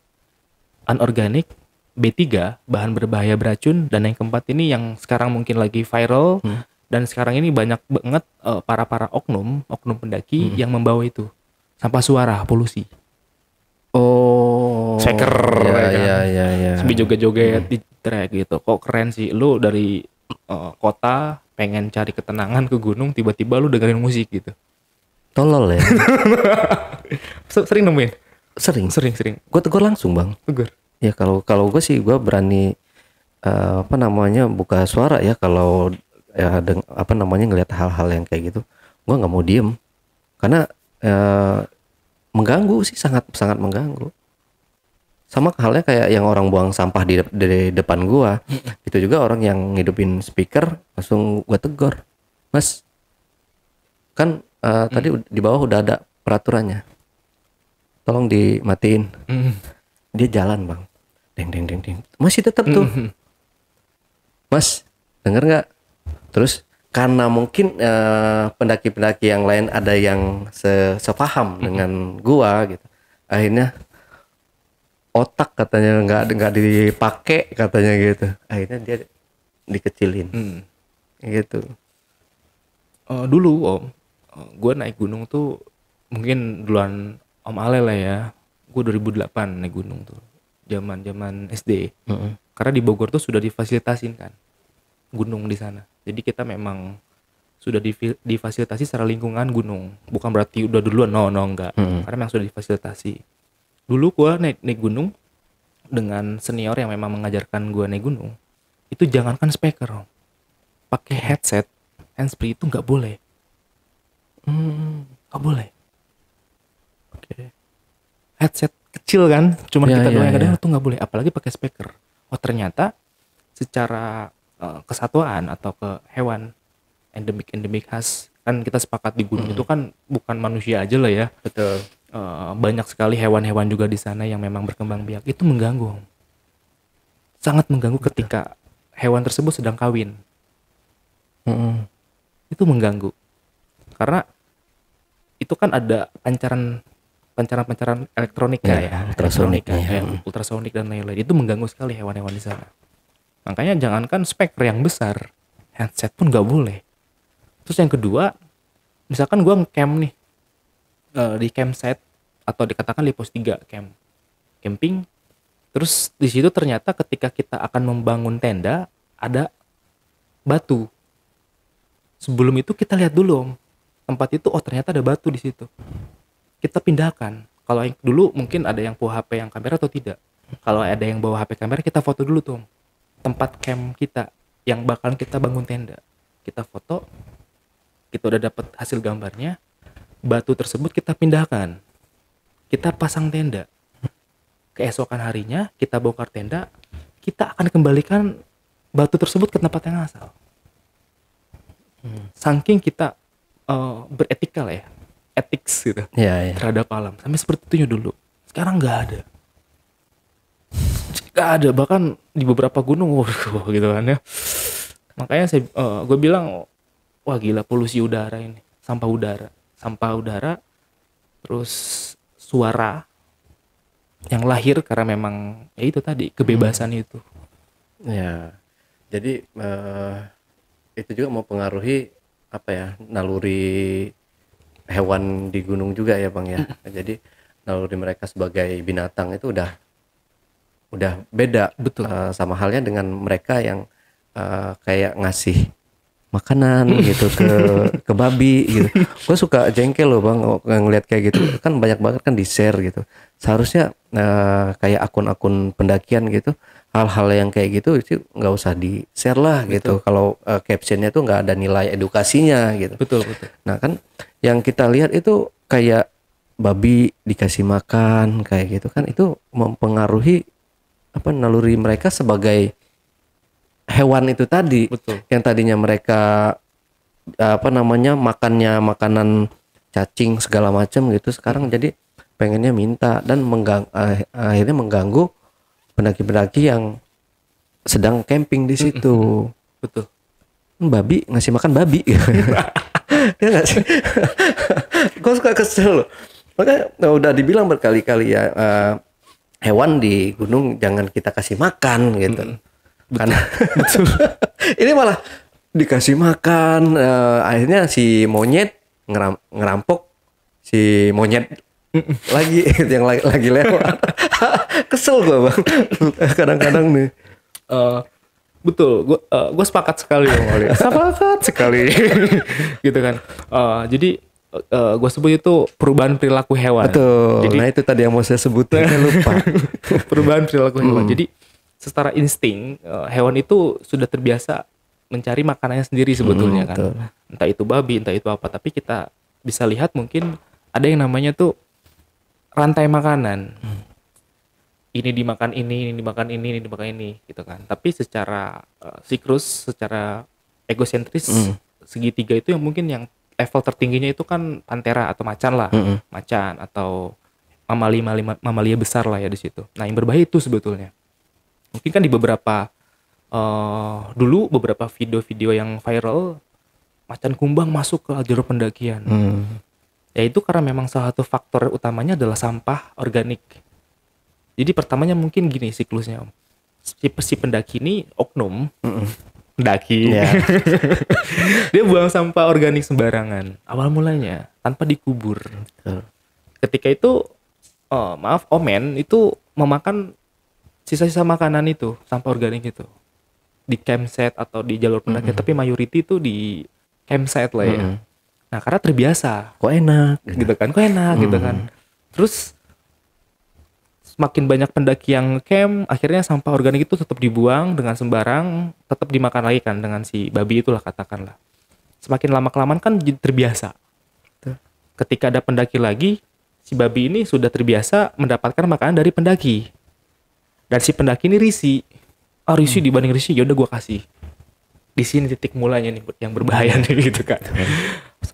anorganik, B3 bahan berbahaya beracun, dan yang keempat ini yang sekarang mungkin lagi viral dan sekarang ini banyak banget para oknum pendaki yang membawa itu sampah suara polusi. Shaker ya. Sambil joget-joget di track gitu. Kok keren sih lu dari kota pengen cari ketenangan ke gunung, tiba-tiba lu dengerin musik gitu. Tolol ya. Sering nemuin? Sering. Sering. Gue tegur langsung bang. Tegur. Ya kalau gue sih gue berani buka suara ya kalau ya ngelihat hal-hal yang kayak gitu. Gue nggak mau diem karena mengganggu sih, sangat mengganggu. Sama halnya kayak yang orang buang sampah di depan gua. Itu juga orang yang ngidupin speaker, langsung gua tegur. Mas, kan tadi di bawah udah ada peraturannya. Tolong dimatiin. Dia jalan, Bang. Deng. Masih tetap tuh. Mas, denger nggak? Terus karena mungkin pendaki-pendaki yang lain ada yang sepaham dengan gua gitu. Akhirnya otak katanya nggak dipakai katanya gitu. Akhirnya dia dikecilin. Gitu. Dulu Om, gue naik gunung tuh mungkin duluan Om Ale lah ya. Gue 2008 naik gunung tuh. Zaman SD. Karena di Bogor tuh sudah difasilitasin kan gunung di sana. Jadi kita memang sudah difasilitasi secara lingkungan gunung. Bukan berarti udah duluan, no enggak. Karena memang sudah difasilitasi. Dulu gue naik gunung dengan senior yang memang mengajarkan gue naik gunung. Itu jangankan speaker, Om. Pakai headset, handsfree itu nggak boleh. Nggak boleh. Oke. Headset kecil kan, cuman kita doang yang kadang itu nggak boleh. Apalagi pakai speaker. Oh ternyata secara kesatuan atau ke hewan endemik khas, kan kita sepakat di gunung itu kan bukan manusia aja lah ya. Betul. Banyak sekali hewan-hewan juga di sana yang memang berkembang biak. Itu mengganggu, sangat mengganggu. Ketika hewan tersebut sedang kawin. Itu mengganggu karena itu kan ada pancaran elektronik ya, ultrasonik ultrasonik dan lain-lain. Itu mengganggu sekali hewan-hewan di sana. Makanya jangankan speaker yang besar, headset pun nggak boleh. Terus yang kedua, misalkan gue ngecamp nih di campsite atau dikatakan di pos 3 camping. Terus di situ ternyata ketika kita akan membangun tenda ada batu. Sebelum itu kita lihat dulu, Om. Tempat itu ternyata ada batu di situ. Kita pindahkan. Kalau yang dulu mungkin ada yang bawa HP yang kamera atau tidak. Kalau ada yang bawa HP kamera, kita foto dulu tuh, Om. Tempat camp kita yang bakalan kita bangun tenda. Kita foto, kita udah dapat hasil gambarnya. Batu tersebut kita pindahkan. Kita pasang tenda. Keesokan harinya kita bongkar tenda, kita akan kembalikan batu tersebut ke tempat yang asal. Saking kita beretika lah ya, ethics gitu terhadap alam. Sampai seperti itu dulu. Sekarang nggak ada. Bahkan di beberapa gunung gitu kan ya. Makanya gue bilang, wah gila polusi udara ini, sampah udara, terus suara yang lahir karena memang ya itu tadi kebebasan itu. Ya, jadi itu juga mau pengaruhi naluri hewan di gunung juga ya Bang ya. Jadi naluri mereka sebagai binatang itu udah beda. Betul. Sama halnya dengan mereka yang kayak ngasih makanan gitu ke babi gitu. Gue suka jengkel loh Bang ngeliat kayak gitu. Kan banyak banget kan di share gitu. Seharusnya kayak akun-akun pendakian gitu, hal-hal yang kayak gitu itu nggak usah di share lah. Betul. Gitu. Kalau captionnya tuh nggak ada nilai edukasinya gitu. Betul. Nah kan yang kita lihat itu kayak babi dikasih makan kayak gitu kan, itu mempengaruhi naluri mereka sebagai hewan itu tadi. Betul. Yang tadinya mereka makannya makanan cacing segala macam gitu, sekarang jadi pengennya minta dan akhirnya mengganggu pendaki-pendaki yang sedang camping di situ. Betul. Babi ngasih makan babi. Ya nggak sih? Gue suka kesel loh. Makanya udah dibilang berkali-kali ya, hewan di gunung jangan kita kasih makan gitu. Karena betul. Ini malah dikasih makan, akhirnya si monyet ngerampok si monyet lagi yang lagi lewat. Kesel gue Bang. Kadang-kadang nih. Betul, gue sepakat sekali Bang Wali. Sepakat sekali. Gitu kan. Jadi gue sebut itu perubahan perilaku hewan. Betul. Jadi Nah itu tadi yang mau saya sebutkan, saya lupa. perubahan perilaku hewan. Jadi secara insting hewan itu sudah terbiasa mencari makanannya sendiri sebetulnya kan. Betul. Entah itu babi, entah itu apa. Tapi kita bisa lihat mungkin ada yang namanya tuh rantai makanan. Ini dimakan ini dimakan ini dimakan ini gitu kan. Tapi secara siklus, secara egosentris segitiga itu yang mungkin yang level tertingginya itu kan pantera atau macan lah, macan atau mamalia besar lah ya di situ. Nah yang berbahaya itu sebetulnya. Mungkin kan di beberapa dulu beberapa video-video yang viral macan kumbang masuk ke jalur pendakian. Ya itu karena memang salah satu faktor utamanya adalah sampah organik. Jadi pertamanya mungkin gini siklusnya Om. Si pendaki ini oknum, pendaki. Ya. Dia buang sampah organik sembarangan. Awal mulanya tanpa dikubur. Ketika itu, omen itu memakan sisa-sisa makanan itu, sampah organik itu di campsite atau di jalur pendakian. Tapi mayority itu di campsite lah ya. Nah karena terbiasa. Kok enak Gitu kan, kok enak gitu kan. Terus semakin banyak pendaki yang camp, akhirnya sampah organik itu tetap dibuang dengan sembarang, tetap dimakan lagi kan dengan si babi itulah katakanlah. Semakin lama-kelamaan kan jadi terbiasa. Ketika ada pendaki lagi, si babi ini sudah terbiasa mendapatkan makanan dari pendaki. Dan si pendaki ini risih. Risih dibanding risih, yaudah gue kasih. Di sini titik mulanya nih yang berbahaya nih gitu kan.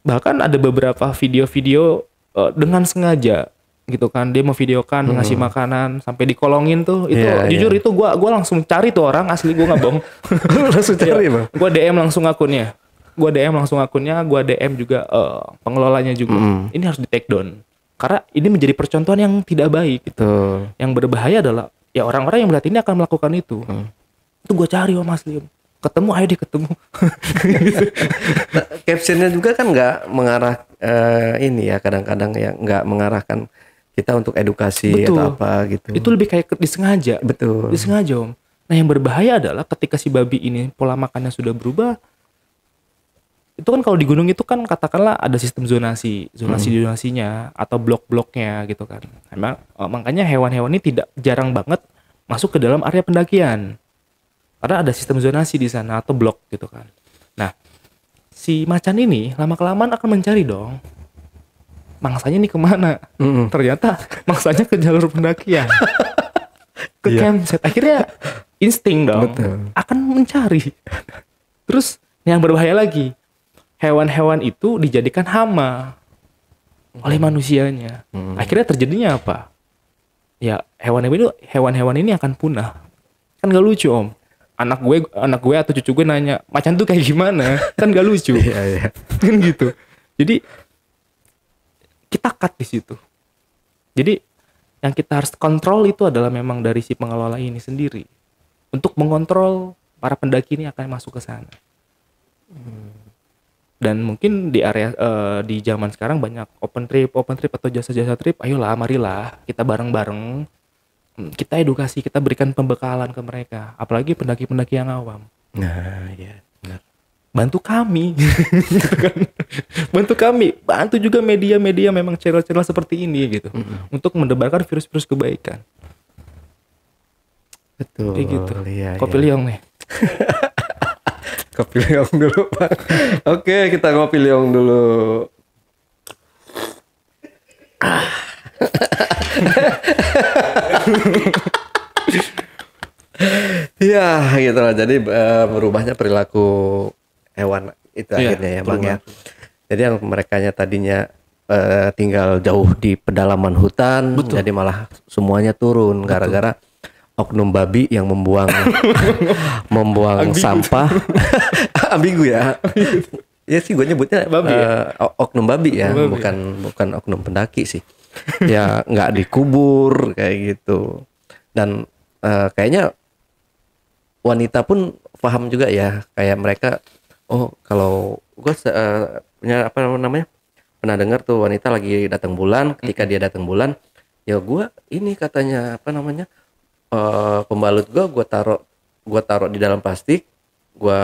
Bahkan ada beberapa video-video dengan sengaja gitu kan, dia memvideokan ngasih makanan sampai dikolongin tuh itu jujur itu gua langsung cari tuh orang asli, gua nggak bohong. langsung cari Bang. Gua DM langsung akunnya, gua DM juga pengelolanya juga. Ini harus di take down karena ini menjadi percontohan yang tidak baik gitu. Yang berbahaya adalah ya orang-orang yang melihat ini akan melakukan itu. Itu gua cari Om asli, ketemu ayo deh ketemu. Nah, captionnya juga kan nggak mengarah ini ya, kadang-kadang ya nggak mengarahkan kita untuk edukasi atau apa gitu. Itu lebih kayak disengaja. Betul. Disengaja Om. Nah yang berbahaya adalah ketika si babi ini pola makannya sudah berubah. Itu kan kalau di gunung itu kan katakanlah ada sistem zonasinya atau blok-bloknya gitu kan. Emang makanya hewan-hewan ini tidak jarang banget masuk ke dalam area pendakian. Karena ada sistem zonasi di sana atau blok gitu kan. Nah, si macan ini lama-kelamaan akan mencari dong. Mangsanya ini kemana? Ternyata mangsanya ke jalur pendakian. Ke campsite. Akhirnya insting dong. Betul. Akan mencari. Terus yang berbahaya lagi. Hewan-hewan itu dijadikan hama oleh manusianya. Akhirnya terjadinya apa? Ya hewan-hewan ini akan punah. Kan gak lucu Om. Anak gue atau cucu gue nanya macan tuh kayak gimana, kan gak lucu. Kan gitu. Jadi kita cut di situ. Jadi yang kita harus kontrol itu adalah memang dari si pengelola ini sendiri untuk mengontrol para pendaki ini akan masuk ke sana. Dan mungkin di area di zaman sekarang banyak open trip atau jasa-jasa trip. Ayolah, marilah kita bareng-bareng. Kita edukasi, kita berikan pembekalan ke mereka, apalagi pendaki-pendaki yang awam. Nah, ya, benar. Bantu kami, bantu juga media-media memang channel-channel seperti ini gitu, untuk mendebarkan virus-virus kebaikan. Betul. Kayak gitu. Iya, Kopi iya. liong nih. Kopi liong dulu Pak. Oke, kita ngopi liong dulu. Ya gitu lah. Jadi berubahnya perilaku hewan itu akhirnya ya Bang ya. Jadi yang merekanya tadinya tinggal jauh di pedalaman hutan, jadi malah semuanya turun gara-gara oknum babi yang membuang sampah. Ambigu ya. Ya sih gue nyebutnya babi oknum babi ya, bukan oknum pendaki sih. Ya nggak dikubur kayak gitu. Dan kayaknya wanita pun paham juga ya, kayak mereka kalau gue punya apa namanya, pernah dengar tuh wanita lagi datang bulan, ketika dia datang bulan ya gue ini katanya apa namanya, pembalut gue taruh gue taruh di dalam plastik, gue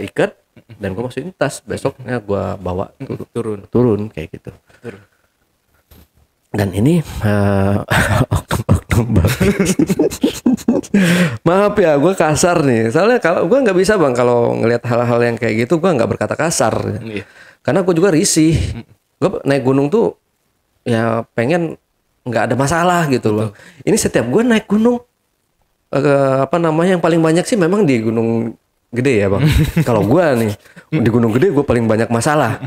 ikat, dan gue masukin tas. Besoknya gue bawa turun kayak gitu. Dan ini oknum babi. Maaf ya, gue kasar nih. Soalnya kalau gue nggak bisa bang, kalau ngelihat hal-hal yang kayak gitu, gue nggak berkata kasar. Karena gue juga risih. Gue naik gunung tuh ya pengen nggak ada masalah gitu loh. Ini setiap gue naik gunung, yang paling banyak sih memang di gunung gede ya bang. Kalau gue nih di gunung gede gue paling banyak masalah.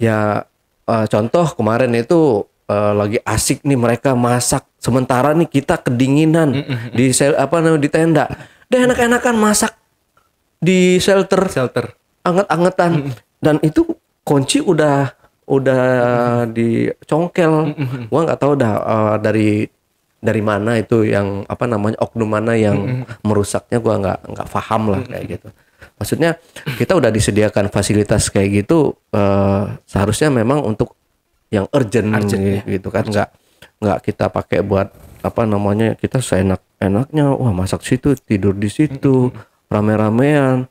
Ya contoh kemarin itu lagi asik nih mereka masak, sementara nih kita kedinginan di di tenda. Dia enak-enakan masak di shelter anget-angetan, dan itu kunci udah dicongkel. Gua nggak tahu dah dari mana itu yang oknum mana yang merusaknya, gua nggak paham lah kayak gitu. Maksudnya kita udah disediakan fasilitas kayak gitu, seharusnya memang untuk yang urgent gitu kan, nggak kita pakai buat kita seenak-enaknya, wah masak situ, tidur di situ, rame-ramean,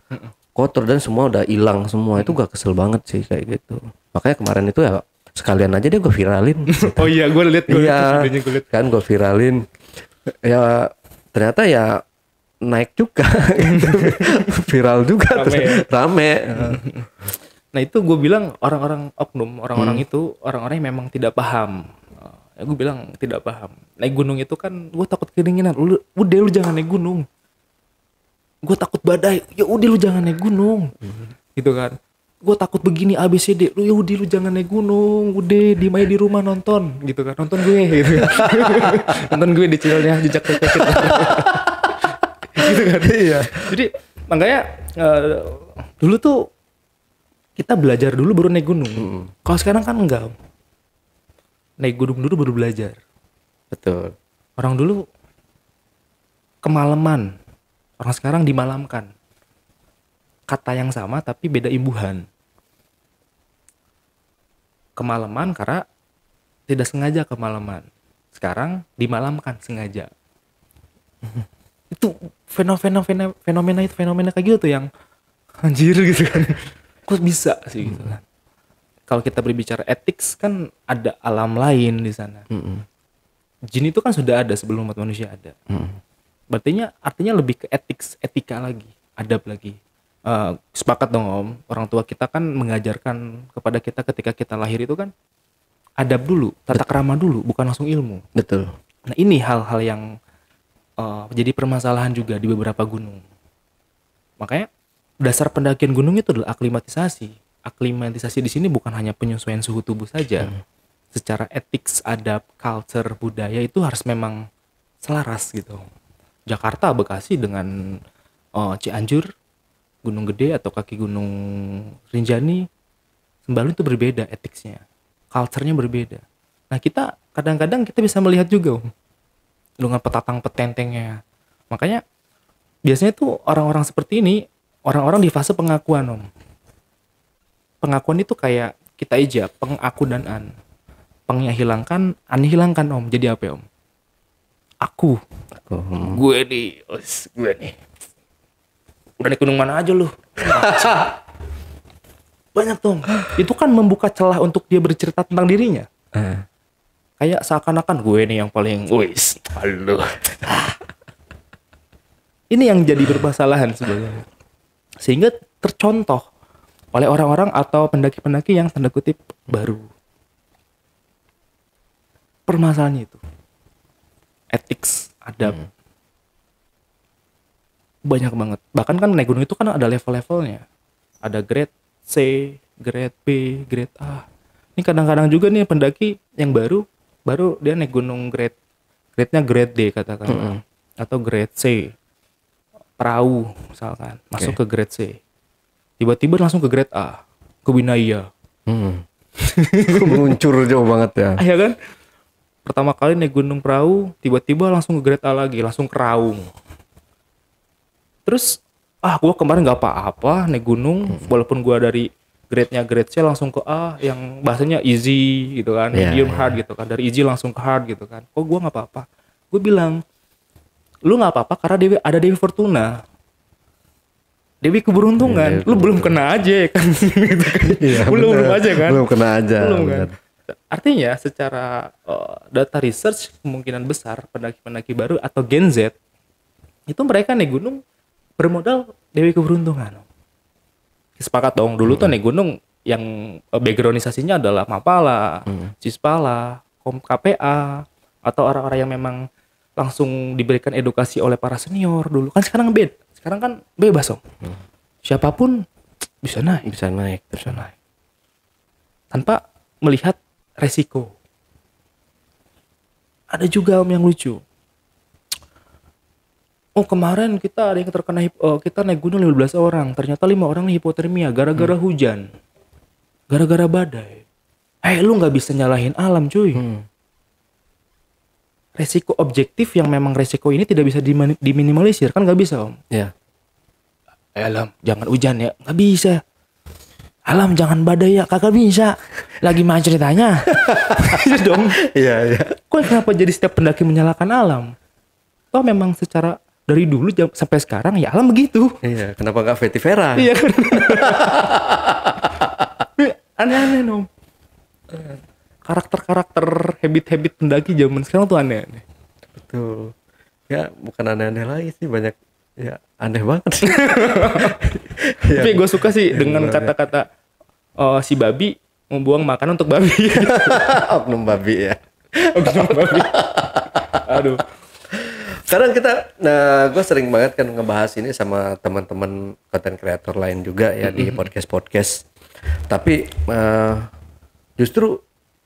kotor dan semua udah hilang semua. Itu gak kesel banget sih kayak gitu. Makanya kemarin itu ya sekalian aja deh gue viralin. Oh iya, gue liat kan gue viralin, ya ternyata ya naik juga gitu. Viral juga, rame. Nah itu gue bilang orang-orang oknum, orang-orang itu orang-orang yang memang tidak paham. Ya gue bilang tidak paham. Naik gunung itu kan gue takut kedinginan. Udah lu jangan naik gunung. Gue takut badai. Ya udah lu jangan naik gunung. Gitu kan. Gue takut begini ABCD. Ya udah lu jangan naik gunung. Udah diem aja di rumah nonton. Gitu kan. Nonton gue gitu. Nonton gue di channelnya Jejak Kaki. Gitu kan. Iya. Jadi makanya dulu tuh kita belajar dulu baru naik gunung. Kalau sekarang kan enggak. Naik gunung dulu baru belajar. Betul. Orang dulu kemalaman. Orang sekarang dimalamkan. Kata yang sama tapi beda imbuhan. Kemalaman karena tidak sengaja kemalaman. Sekarang dimalamkan sengaja. Itu fenomena kayak gitu tuh yang anjir gitu kan. Kok bisa sih gitu kan. Kalau kita berbicara etik kan ada alam lain di sana. Jin itu kan sudah ada sebelum umat manusia ada. Artinya lebih ke etika lagi, adab lagi. Sepakat dong Om, orang tua kita kan mengajarkan kepada kita ketika kita lahir itu kan adab dulu, tata krama dulu, bukan langsung ilmu. Betul. Nah ini hal-hal yang jadi permasalahan juga di beberapa gunung. Makanya dasar pendakian gunung itu adalah aklimatisasi. Aklimatisasi di sini bukan hanya penyesuaian suhu tubuh saja. Secara etik, adab, culture, budaya itu harus memang selaras gitu. Jakarta, Bekasi dengan Cianjur, Gunung Gede atau kaki Gunung Rinjani, Sembalun itu berbeda etiknya. Culture-nya berbeda. Nah kita kadang-kadang kita bisa melihat juga dengan petatang petentengnya. Makanya biasanya tuh orang-orang seperti ini, orang-orang di fase pengakuan Om. Pengakuan itu kayak kita aja, pengaku dan an. Pengnya hilangkan, an hilangkan Om. Jadi apa ya Om? Aku. Gue nih. Udah naik gunung mana aja lu? Banyak Tom. Itu kan membuka celah untuk dia bercerita tentang dirinya. Kayak seakan-akan gue nih yang paling halo. Ini yang jadi permasalahan sebenarnya. Sehingga tercontoh oleh orang-orang atau pendaki-pendaki yang tanda kutip baru. Permasalahannya itu. Etik, adab. Banyak banget. Bahkan kan naik gunung itu kan ada level-levelnya. Ada grade C, grade B, grade A. Ini kadang-kadang juga nih pendaki yang baru dia naik gunung grade-nya grade D katakan. Atau grade C. Perahu misalkan. Masuk ke grade C. Tiba-tiba langsung ke grade A. Ke Winaya. Meluncur jauh banget ya. Iya kan? Pertama kali naik gunung perahu, tiba-tiba langsung ke grade A lagi. Langsung ke Raung. Terus, gue kemarin gak apa-apa naik gunung. Walaupun gue dari grade-nya grade C langsung ke A. Yang bahasanya easy gitu kan. Medium hard gitu kan. Dari easy langsung ke hard gitu kan. Kok gue gak apa-apa? Gue bilang, lu nggak apa-apa karena ada Dewi Fortuna. Dewi keberuntungan, Dewi lu belum kena aja kan? Gitu kan. Iya, belum aja kan? Belum kena aja. Belum kan? Bener. Artinya secara data research kemungkinan besar pendaki-pendaki baru atau Gen Z itu mereka naik gunung bermodal Dewi keberuntungan. Sepakat dong, dulu tuh naik gunung yang backgroundisasinya adalah Mapala, Cispala, KPA, atau orang-orang yang memang langsung diberikan edukasi oleh para senior dulu. Kan sekarang sekarang kan bebas om. Siapapun bisa naik. Bisa naik. Tanpa melihat resiko. Ada juga om yang lucu. Oh kemarin kita ada yang terkena kita naik gunung 15 orang. Ternyata 5 orang hipotermia gara-gara hujan. Gara-gara badai. Lu gak bisa nyalahin alam cuy. Resiko objektif yang memang resiko ini tidak bisa diminimalisir. Kan gak bisa om. Iya. Alam jangan hujan ya. Gak bisa. Alam jangan badai ya. Kagak bisa. Lagi mana ceritanya? Iya dong. Iya. Kok kenapa jadi setiap pendaki menyalahkan alam? Toh memang secara dari dulu sampai sekarang ya alam begitu. Iya. Kenapa gak Vetivera? Iya kan. Aneh-aneh om. Karakter-karakter habit-habit pendaki zaman sekarang tuh aneh-aneh. Betul. Ya bukan aneh-aneh lagi sih, banyak ya aneh banget sih. Tapi gue suka sih dengan kata-kata si babi membuang makanan untuk babi. Oknum babi ya. Oknum babi. Aduh. Sekarang gue sering banget kan ngebahas ini sama teman-teman content creator lain juga ya di podcast. Tapi justru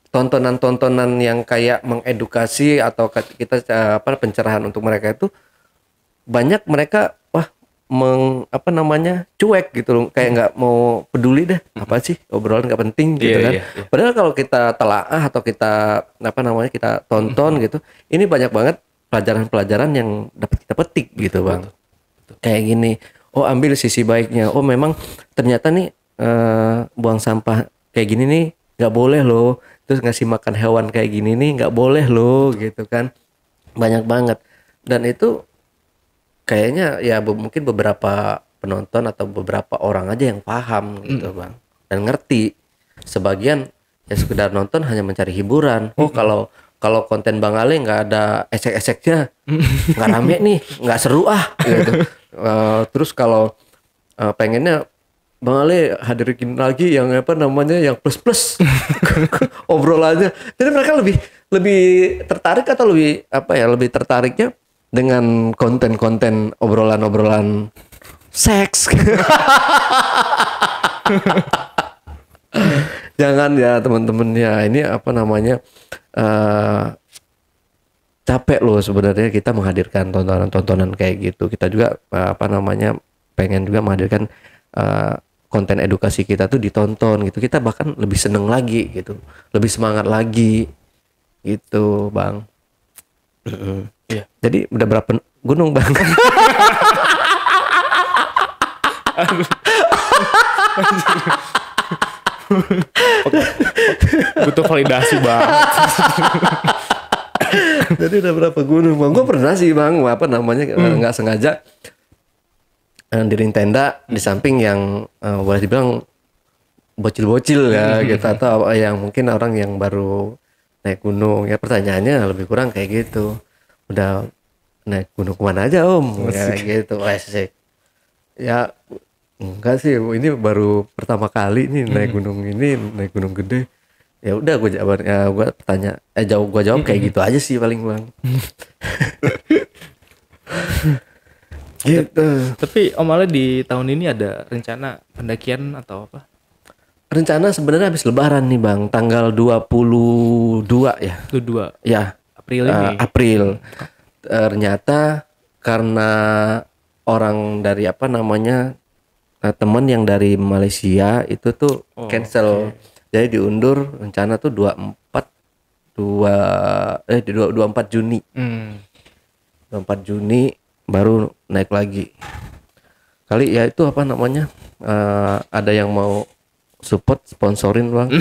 tontonan-tontonan yang kayak mengedukasi atau kita pencerahan untuk mereka itu banyak mereka cuek gitu loh, kayak nggak mau peduli deh, apa sih obrolan nggak penting gitu kan. Padahal kalau kita telaah atau kita kita tonton gitu, ini banyak banget pelajaran-pelajaran yang dapat kita petik gitu bang. Kayak gini, ambil sisi baiknya, memang ternyata nih buang sampah kayak gini nih nggak boleh loh, terus ngasih makan hewan kayak gini nih nggak boleh loh gitu kan. Banyak banget, dan itu kayaknya ya mungkin beberapa penonton atau beberapa orang aja yang paham gitu bang, dan ngerti. Sebagian ya sekedar nonton hanya mencari hiburan. Kalau konten Bang Ale nggak ada esek-eseknya, nggak rame nih, nggak seru gitu. Terus kalau pengennya Bang Ale hadirin lagi yang yang plus obrolannya. Jadi mereka lebih tertarik atau lebih tertariknya dengan konten-konten obrolan seks. Jangan ya teman-teman ya, ini capek loh sebenarnya kita menghadirkan tontonan-tontonan kayak gitu. Kita juga pengen juga menghadirkan konten edukasi kita tuh ditonton gitu. Kita bahkan lebih seneng lagi gitu, lebih semangat lagi gitu bang. Iya. Jadi udah berapa gunung bang? Butuh validasi banget. Jadi udah berapa gunung bang? Gue pernah sih bang, nggak sengaja diriin tenda di samping yang boleh dibilang bocil-bocil ya gitu, atau yang mungkin orang yang baru naik gunung ya. Pertanyaannya lebih kurang kayak gitu, udah naik gunung kemana aja om? Ya gitu. Asik. Ya enggak sih, ini baru pertama kali nih naik gunung gede. Ya udah gue jawab kayak gitu aja sih paling bang. Gitu. Tapi Om Ale di tahun ini ada rencana pendakian atau apa? Rencana sebenarnya habis lebaran nih bang, tanggal 22 ya. 22 ya April ini. April. Ternyata karena orang dari teman yang dari Malaysia itu tuh cancel. Jadi diundur, rencana tuh 24 Juni. 24 Juni baru naik lagi. Kali ya itu ada yang mau support, sponsorin bang.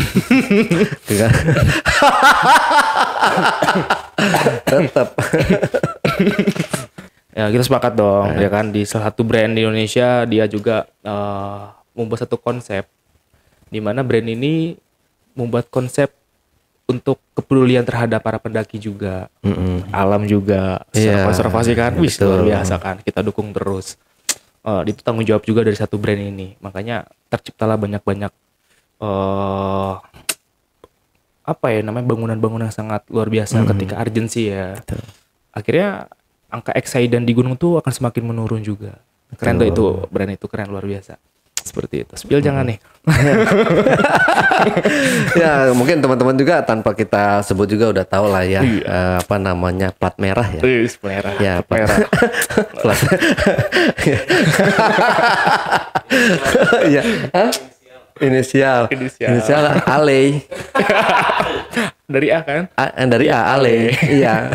Tetap. Ya kita sepakat dong, ya kan, di salah satu brand di Indonesia dia juga membuat satu konsep di mana brand ini membuat konsep untuk kepedulian terhadap para pendaki juga, alam juga, secara Iya, konservasi kan, wis betul. luar biasa kan, kita dukung terus. Itu tanggung jawab juga dari satu brand ini, makanya terciptalah banyak-banyak apa ya namanya bangunan-bangunan yang sangat luar biasa ketika urgency ya. Akhirnya angka accident di gunung tuh akan semakin menurun juga. Keren tuh itu brand itu keren luar biasa. Seperti itu. Spill jangan nih. Ya mungkin teman-teman juga tanpa kita sebut juga udah tahu lah ya apa namanya plat merah ya. Merah. Ya plat merah. plat. Ya. Hah? Inisial Ale. Dari A kan? Dari A Ale. Iya.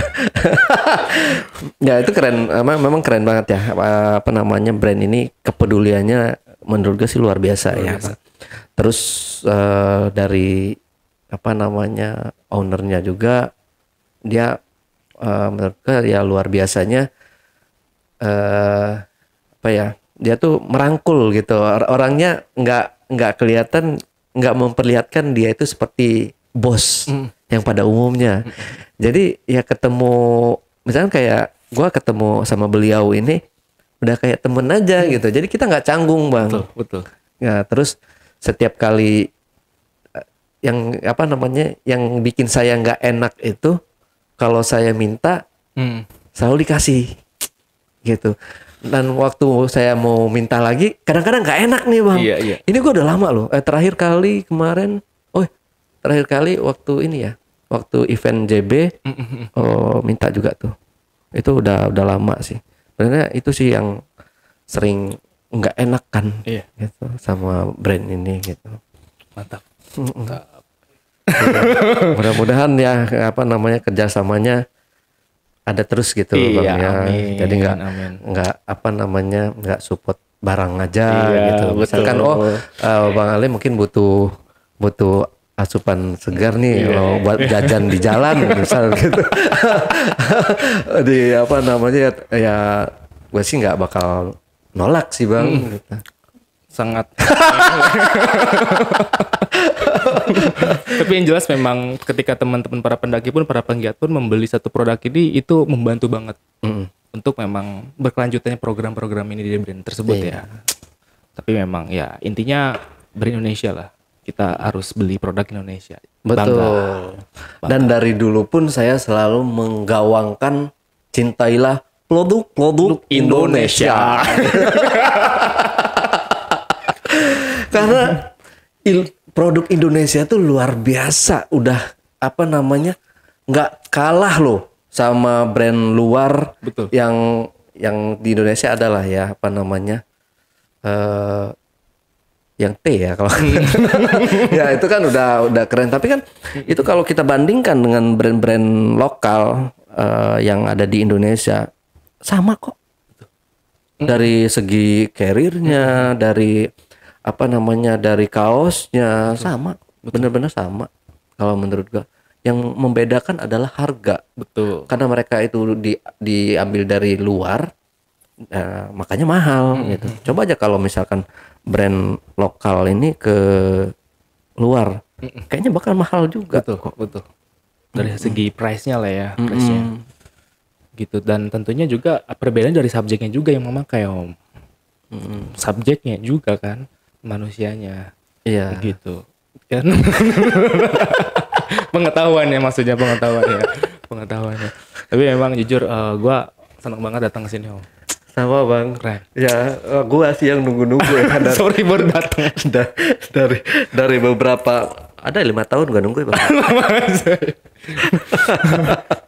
Ya itu keren, memang keren banget ya. Apa namanya brand ini kepeduliannya menurut gue sih luar biasa ya. Terus dari apa namanya ownernya juga dia menurut gue ya luar biasanya apa ya dia tuh merangkul gitu orangnya nggak kelihatan nggak memperlihatkan dia itu seperti bos yang pada umumnya. Jadi ya ketemu misalnya kayak gua ketemu sama beliau ini udah kayak temen aja gitu. Jadi kita nggak canggung bang. Betul. Ya terus setiap kali yang apa namanya yang bikin saya nggak enak itu kalau saya minta selalu dikasih gitu. Dan waktu saya mau minta lagi kadang-kadang nggak enak nih bang. Iya. Ini gue udah lama loh. Terakhir kali kemarin, terakhir kali waktu ini ya, waktu event JB, minta juga tuh. Itu udah lama sih. Sebenarnya itu sih yang sering nggak enak kan, gitu sama brand ini gitu. Mantap. Mudah-mudahan ya apa namanya kerjasamanya ada terus gitu bang ya. Amin, jadi nggak apa namanya nggak support barang aja gitu. Misalkan bang Ali mungkin butuh asupan segar nih buat jajan di jalan misal gitu. Di apa namanya ya gue sih nggak bakal nolak sih bang. Gitu. Sangat. Tapi yang jelas memang ketika teman-teman para pendaki pun para penggiat pun membeli satu produk ini itu membantu banget untuk memang berkelanjutannya program-program ini di brand tersebut ya. Tapi memang ya intinya brand Indonesia lah, kita harus beli produk Indonesia. Betul. Bangga. Dan dari dulu pun saya selalu menggawangkan cintailah produk Indonesia. Karena produk Indonesia tuh luar biasa, udah apa namanya nggak kalah loh sama brand luar. Betul. Yang di Indonesia adalah ya apa namanya yang T ya kalau ya itu kan udah keren. Tapi kan itu kalau kita bandingkan dengan brand-brand lokal yang ada di Indonesia sama kok dari segi carrier-nya, dari apa namanya dari kaosnya sama, bener-bener sama kalau menurut gua. Yang membedakan adalah harga. Betul. Karena mereka itu diambil dari luar, makanya mahal gitu. Coba aja kalau misalkan brand lokal ini ke luar, kayaknya bakal mahal juga. Betul. Dari segi price-nya lah ya, price-nya. Gitu. Dan tentunya juga perbedaan dari subjeknya juga yang memakai om. Subjeknya juga kan. Manusianya gitu kan. Pengetahuannya tapi memang jujur gue senang banget datang ke sini om. Sama bang. Keren. Ya gue sih yang nunggu ya. Sorry baru datang. dari beberapa ada 5 tahun gue nunggu bang.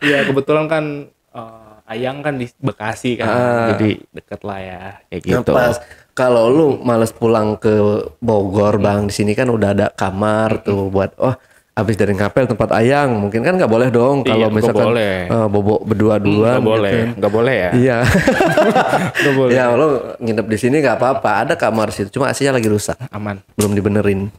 Ya kebetulan kan Ayang kan di Bekasi kan, jadi deket lah ya kayak gitu. Pas kalau lu males pulang ke Bogor bang, di sini kan udah ada kamar tuh buat habis dari ngapel tempat Ayang, mungkin kan nggak boleh dong kalau misalkan bobo berdua-duaan. Nggak boleh ya. Iya. Nggak boleh. Ya lu nginep di sini nggak apa-apa, ada kamar situ, cuma AC-nya lagi rusak. Aman. Belum dibenerin.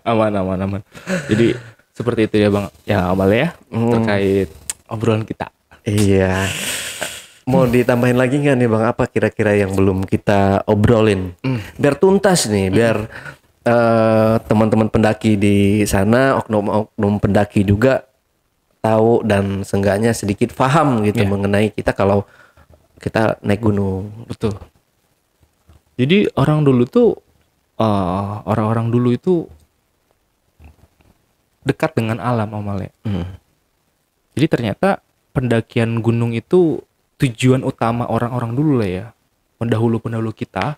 aman. Jadi seperti itu ya bang. Ya awalnya ya terkait obrolan kita. Iya. mau ditambahin lagi nggak nih Bang? Apa kira-kira yang belum kita obrolin? Biar tuntas nih, biar teman-teman pendaki di sana, oknum-oknum pendaki juga tahu dan seenggaknya sedikit paham gitu Iya. mengenai kita kalau kita naik gunung. Betul. Jadi orang-orang dulu itu dekat dengan alam Om Ale. Jadi ternyata pendakian gunung itu tujuan utama orang-orang dulu lah ya. Pendahulu-pendahulu kita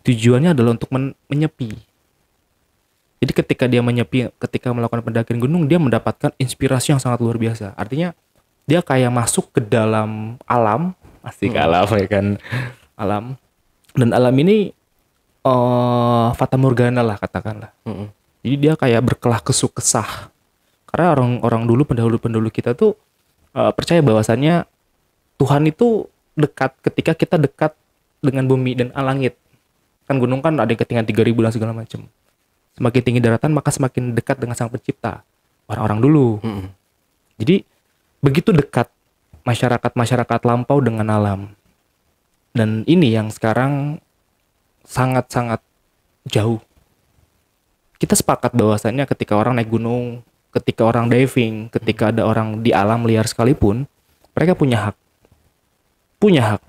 tujuannya adalah untuk menyepi. Jadi ketika dia menyepi, ketika melakukan pendakian gunung, dia mendapatkan inspirasi yang sangat luar biasa. Artinya dia kayak masuk ke dalam alam, asik alam ya kan, alam. Dan alam ini fata morgana lah katakanlah. Jadi dia kayak berkelah kesuk kesah. Karena orang-orang dulu, pendahulu-pendahulu kita tuh percaya bahwasannya Tuhan itu dekat ketika kita dekat dengan bumi dan langit. Kan gunung kan ada yang ketinggian 3000 dan segala macam. Semakin tinggi daratan maka semakin dekat dengan Sang Pencipta. Orang-orang dulu. Jadi begitu dekat masyarakat lampau dengan alam. Dan ini yang sekarang sangat-sangat jauh. Kita sepakat bahwasannya ketika orang naik gunung, ketika orang diving, ketika ada orang di alam liar sekalipun, mereka punya hak. Punya hak.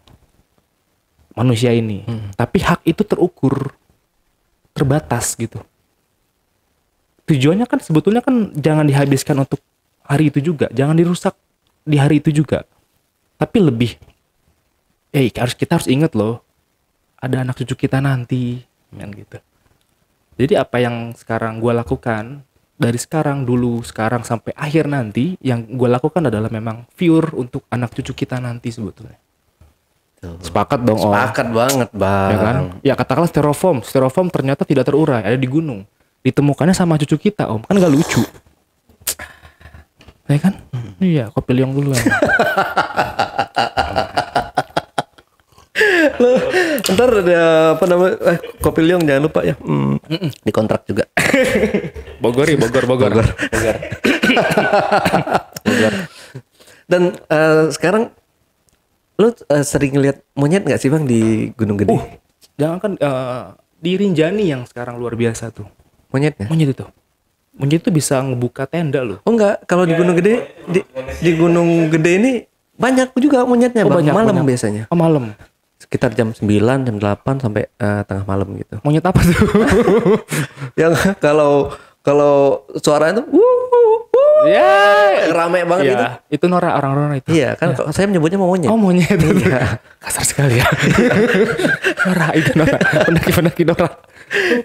Manusia ini. Tapi hak itu terukur. Terbatas gitu. Tujuannya kan sebetulnya kan jangan dihabiskan untuk hari itu juga, jangan dirusak di hari itu juga. Tapi lebih kita harus ingat loh, ada anak cucu kita nanti kan gitu. Jadi apa yang sekarang gue lakukan dari sekarang dulu, sekarang sampai akhir nanti, yang gue lakukan adalah memang pure untuk anak cucu kita nanti sebetulnya. Sepakat dong Om. Sepakat banget Bang. Ya kan? Ya katakanlah styrofoam ternyata tidak terurai, ada di gunung. Ditemukannya sama cucu kita Om, kan gak lucu. Ya kan? Iya, kopi liong dulu ya. Ntar ada apa namanya? Kopi liong jangan lupa ya. Dikontrak juga. Bogor. Dan sekarang lu sering lihat monyet nggak sih Bang di Gunung Gede? Jangan kan di Rinjani yang sekarang luar biasa tuh. Monyetnya? Monyet itu bisa ngebuka tenda loh. Oh enggak, kalau di Gunung Gede di Gunung Gede ini banyak juga monyetnya Bang. Malam biasanya. Oh malam. Sekitar jam 9, jam 8 sampai tengah malam gitu. Monyet apa tuh? Yang kalau suaranya tuh Ya, rame banget ya, itu. Itu Nora, orang-orang itu. Iya kan saya menyebutnya monyet. Oh monyet. Kasar sekali ya. Nora. Pendaki Nora.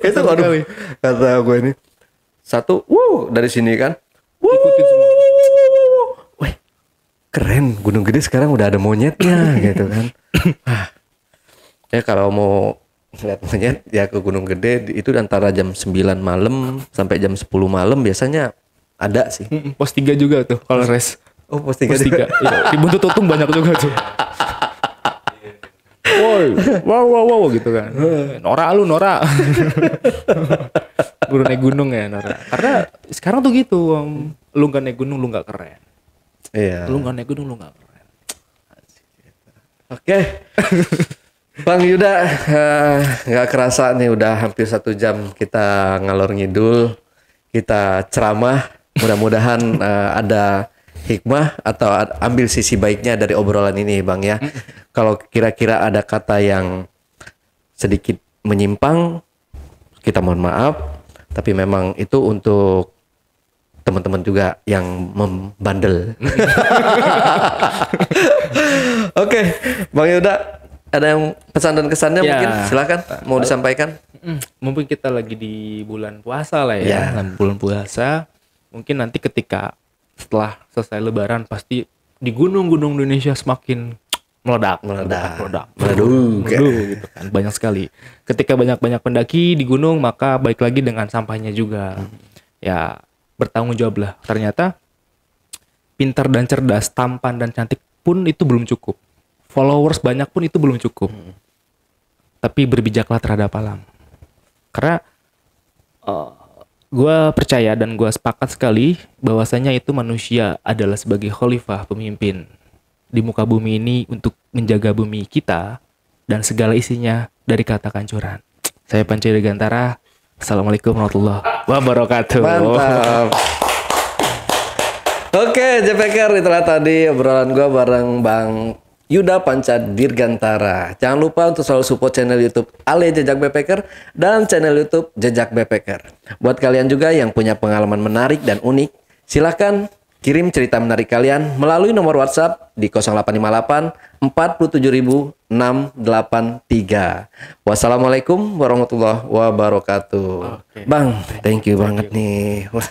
Itu aduh, kata gue ini. Satu, dari sini kan. Ikutin semua. Wih, keren. Gunung Gede sekarang udah ada monyetnya gitu kan. Ya kalau mau lihat monyet ya ke Gunung Gede itu antara jam 9 malam sampai jam 10 malam biasanya ada sih. Pos 3 juga tuh kalau res. Oh, pos 3 Pos 3. juga. Iya, di Buntut Tutung banyak juga tuh. Woi, wow gitu kan. Nora. Guru naik gunung ya Nora. Karena sekarang tuh gitu, lu gak naik gunung lu gak keren. Iya. Lu gak naik gunung lu gak keren. Oke. Bang Yuda, nggak kerasa nih udah hampir 1 jam kita ngalor ngidul, kita ceramah. Mudah-mudahan ada hikmah atau ambil sisi baiknya dari obrolan ini Bang ya. Kalau kira-kira ada kata yang sedikit menyimpang, kita mohon maaf. Tapi memang itu untuk teman-teman juga yang membandel. Oke, Bang Yuda, ada yang pesan dan kesannya Ya. mungkin silakan mau disampaikan. Mumpung kita lagi di bulan puasa lah ya. Bulan puasa. Mungkin nanti ketika setelah selesai lebaran pasti di gunung-gunung Indonesia semakin meledak gitu kan, banyak sekali. Ketika banyak pendaki di gunung maka baik lagi dengan sampahnya juga. Ya bertanggung jawab lah. Ternyata pintar dan cerdas, tampan dan cantik pun itu belum cukup. Followers banyak pun itu belum cukup. Tapi berbijaklah terhadap alam. Karena gue percaya dan gue sepakat sekali bahwasanya itu manusia adalah sebagai khalifah, pemimpin di muka bumi ini untuk menjaga bumi kita dan segala isinya dari kata kancuran. Saya Panca Dirgantara. Assalamualaikum warahmatullahi wabarakatuh. Mantap. Oke, JPKer, itulah tadi obrolan gua bareng Bang Yuda Panca Dirgantara. Jangan lupa untuk selalu support channel YouTube Ale Jejak Backpacker dan channel YouTube Jejak Backpacker. Buat kalian juga yang punya pengalaman menarik dan unik, silahkan kirim cerita menarik kalian melalui nomor WhatsApp di 0858 476 683. Wassalamualaikum warahmatullahi wabarakatuh. Bang, thank you banget nih. Wah,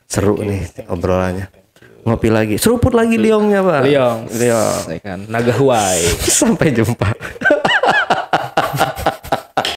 seru nih obrolannya. Ngopi lagi, seruput lagi liongnya, Bang. Liong. Naga Huai. Sampai jumpa.